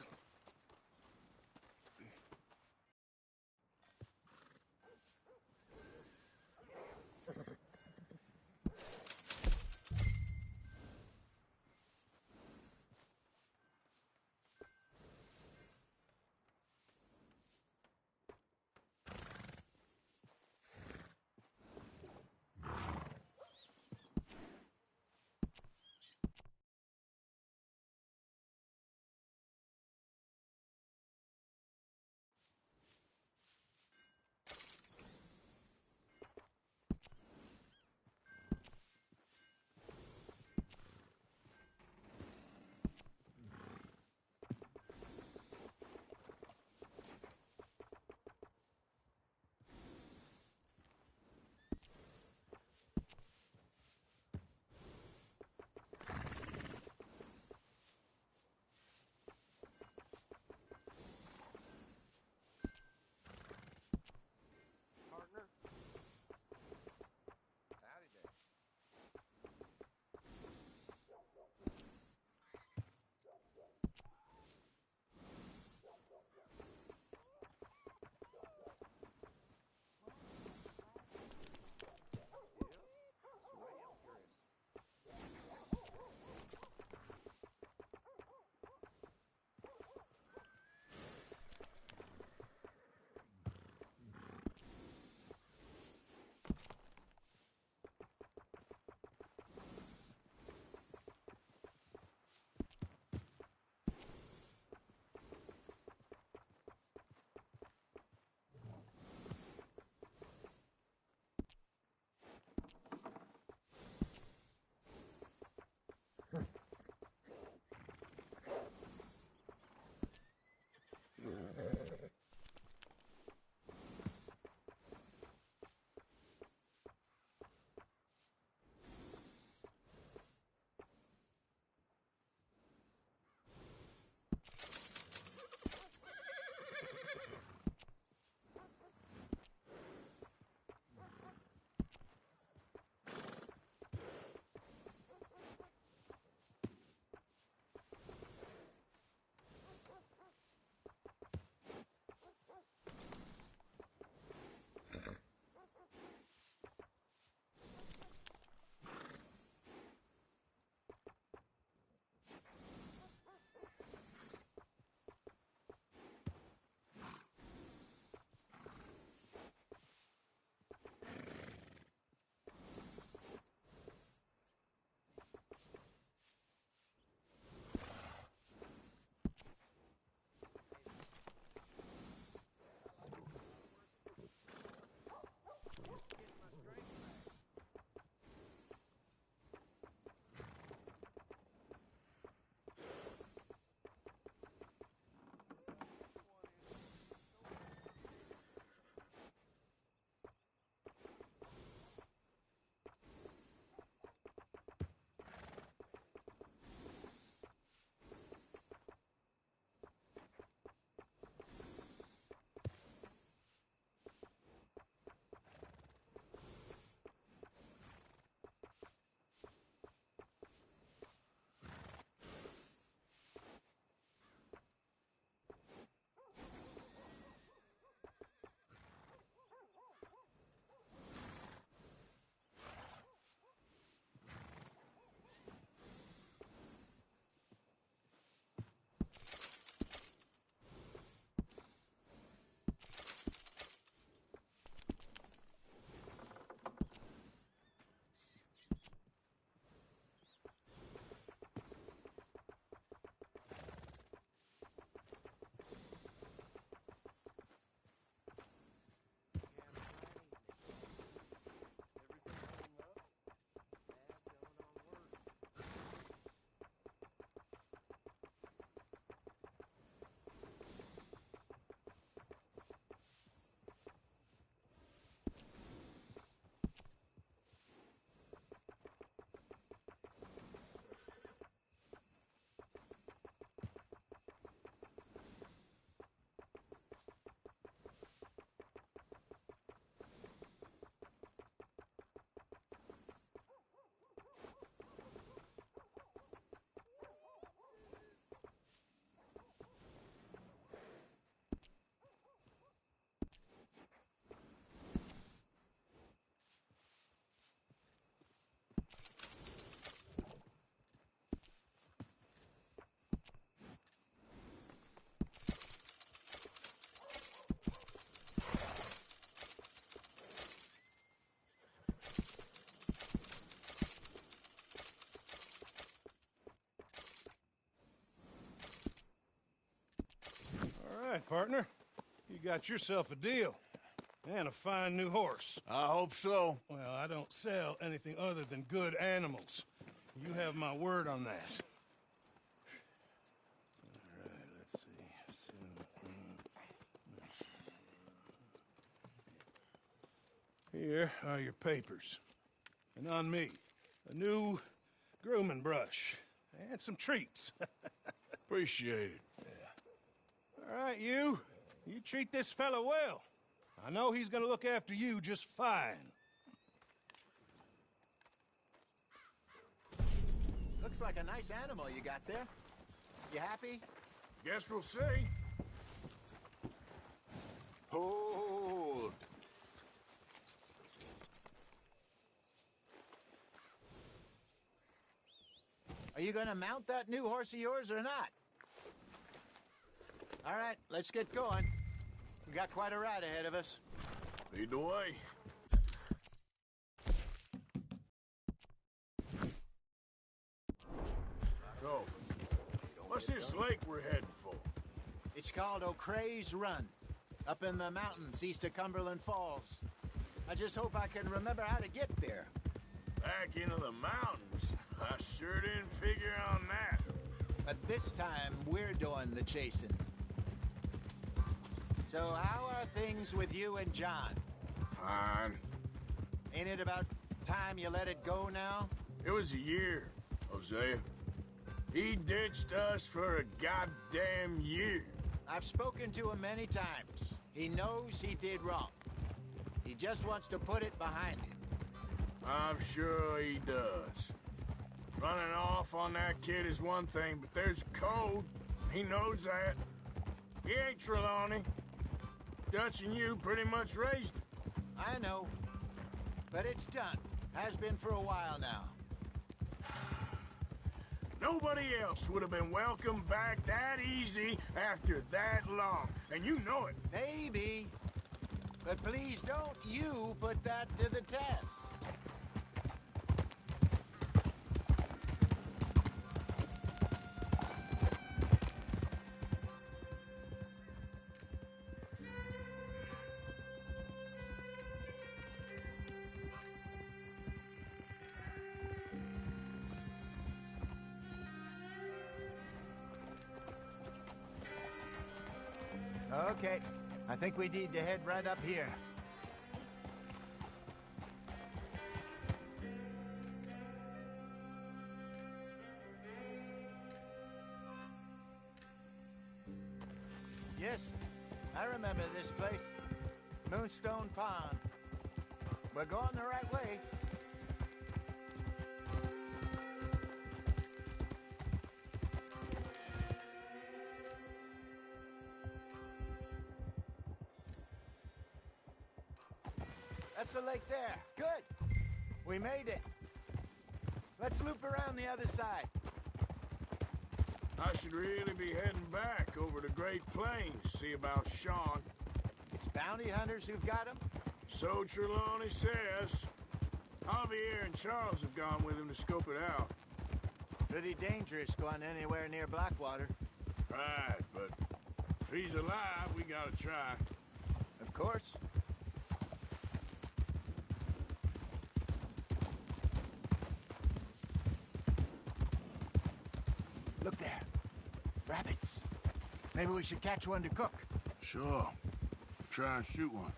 All right, partner. You got yourself a deal. And a fine new horse. I hope so. Well, I don't sell anything other than good animals. You have my word on that. All right, let's see. Here are your papers. And on me, a new grooming brush. And some treats. Appreciate it. All right, you treat this fella well. I know he's gonna look after you just fine. Looks like a nice animal you got there. You happy? Guess we'll see. Hold. Are you gonna mount that new horse of yours or not? All right, let's get going. We got quite a ride ahead of us. Lead the way. So, what's this lake we're heading for? It's called O'Creagh's Run, up in the mountains east of Cumberland Falls. I just hope I can remember how to get there. Back into the mountains? I sure didn't figure on that. But this time, we're doing the chasing. So how are things with you and John? Fine. Ain't it about time you let it go now? It was a year, Hosea. He ditched us for a goddamn year. I've spoken to him many times. He knows he did wrong. He just wants to put it behind him. I'm sure he does. Running off on that kid is one thing, but there's code. He knows that. He ain't Trelawney. Dutch and you pretty much raised him. I know. But it's done. Has been for a while now. Nobody else would have been welcomed back that easy after that long. And you know it. Maybe. But please don't you put that to the test. Okay, I think we need to head right up here. Yes, I remember this place. Moonstone Pond. We're going the right way. That's the lake there. Good. We made it. Let's loop around the other side. I should really be heading back over the Great Plains, see about Sean. It's bounty hunters who've got him? So Trelawney says. Javier and Charles have gone with him to scope it out. Pretty dangerous going anywhere near Blackwater. Right, but if he's alive, we gotta try. Of course. Look there. Rabbits. Maybe we should catch one to cook. Sure. Try and shoot one.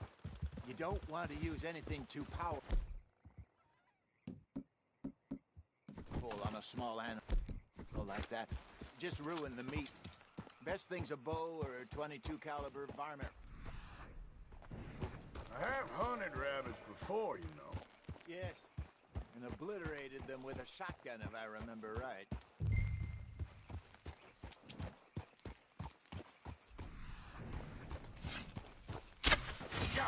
You don't want to use anything too powerful on a small animal like that. Just ruin the meat. Best thing's a bow or a .22 caliber varmint. I have hunted rabbits before, you know. Yes, and obliterated them with a shotgun, if I remember right. Go!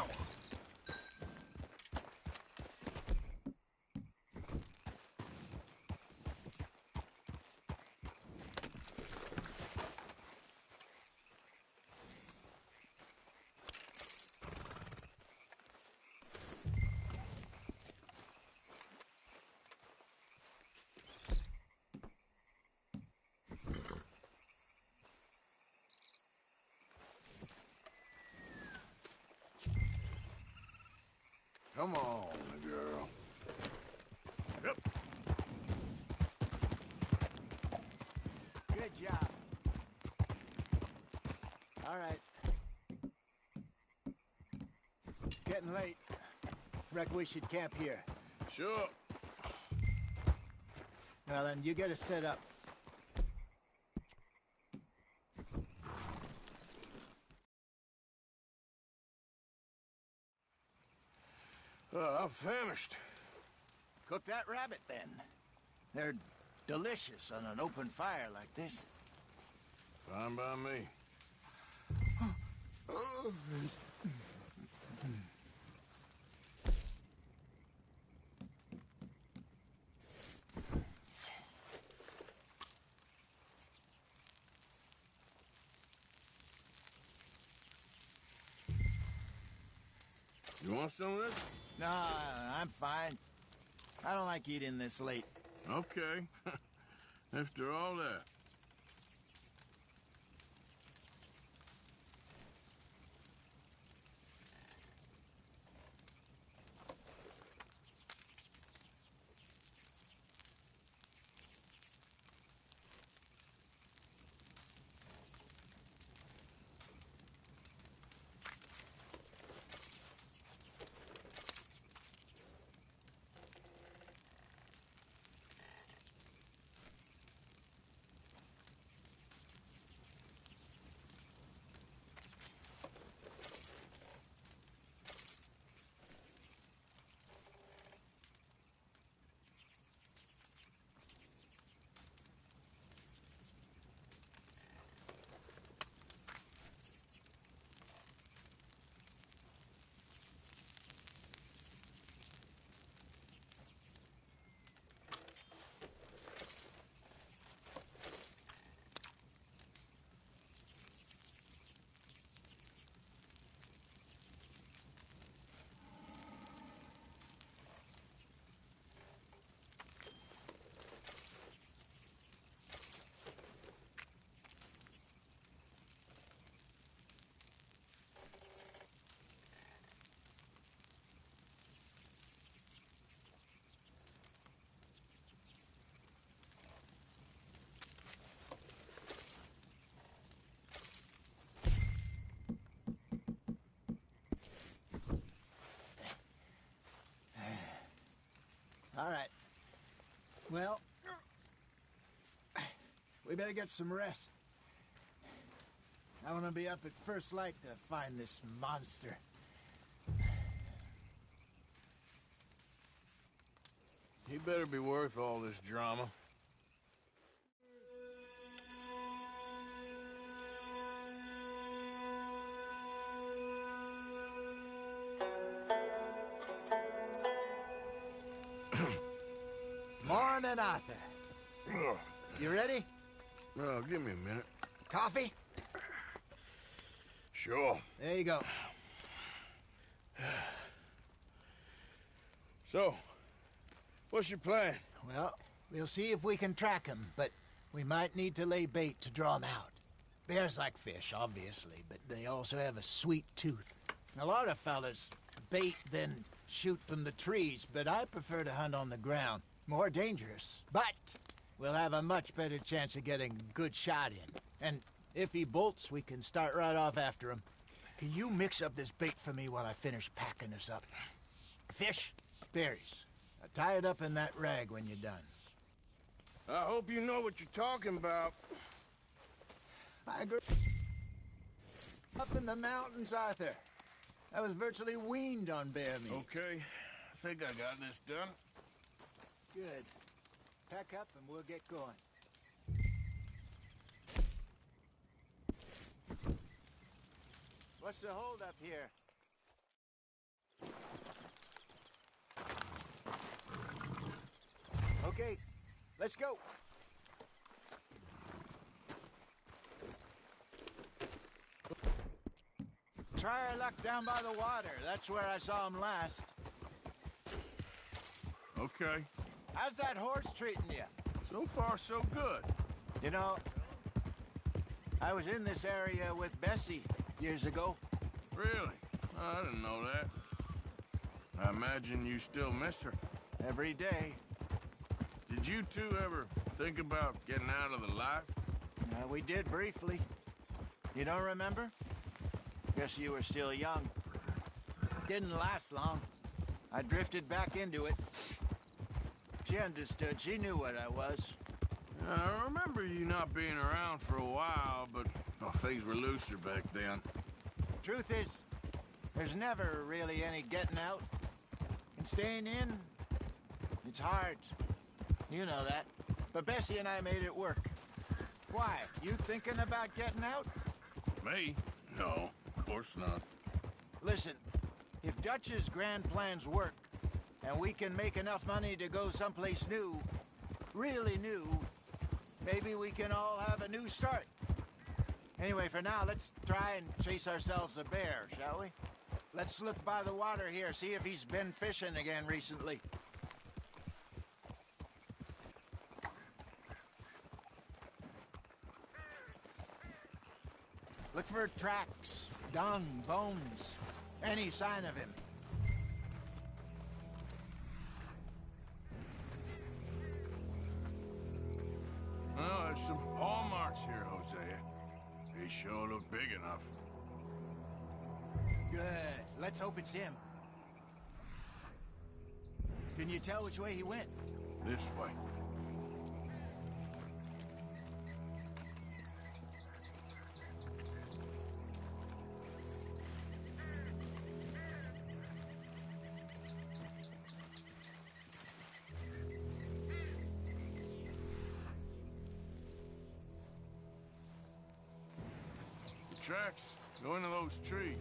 Come on, girl. Yep. Good job. All right. Getting late. Reckon we should camp here. Sure. Well, then, you get us set up. I'm famished. Cook that rabbit, then. They're delicious on an open fire like this. Fine by me. You want some of this? No, I'm fine. I don't like eating this late. Okay. After all that. All right. Well, we better get some rest. I want to be up at first light to find this monster. He better be worth all this drama. Morning, Arthur. You ready? Well, give me a minute. Coffee? Sure. There you go. So, what's your plan? Well, we'll see if we can track him, but we might need to lay bait to draw him out. Bears like fish, obviously, but they also have a sweet tooth. A lot of fellas bait, then shoot from the trees, but I prefer to hunt on the ground. More dangerous, but we'll have a much better chance of getting a good shot in. And if he bolts, we can start right off after him. Can you mix up this bait for me while I finish packing this up? Fish, berries. Now tie it up in that rag when you're done. I hope you know what you're talking about. I grew up in the mountains, Arthur. I was virtually weaned on bear meat. Okay, I think I got this done. Good. Pack up and we'll get going. What's the holdup here? Okay, let's go. Try our luck down by the water. That's where I saw him last. Okay. How's that horse treating you? So far, so good. You know, I was in this area with Bessie years ago. Really? I didn't know that. I imagine you still miss her. Every day. Did you two ever think about getting out of the life? We did briefly. You don't remember? Guess you were still young. Didn't last long. I drifted back into it. She understood. She knew what I was. I remember you not being around for a while, but things were looser back then. Truth is, there's never really any getting out. And staying in, it's hard. You know that. But Bessie and I made it work. Why? You thinking about getting out? Me? No, of course not. Listen, if Dutch's grand plans work, and we can make enough money to go someplace new, really new, maybe we can all have a new start. Anyway, for now, let's try and chase ourselves a bear, shall we? Let's look by the water here, see if he's been fishing again recently. Look for tracks, dung, bones, any sign of him. Well, there's some paw marks here, Hosea. They sure look big enough. Good. Let's hope it's him. Can you tell which way he went? This way. The tracks go into those trees.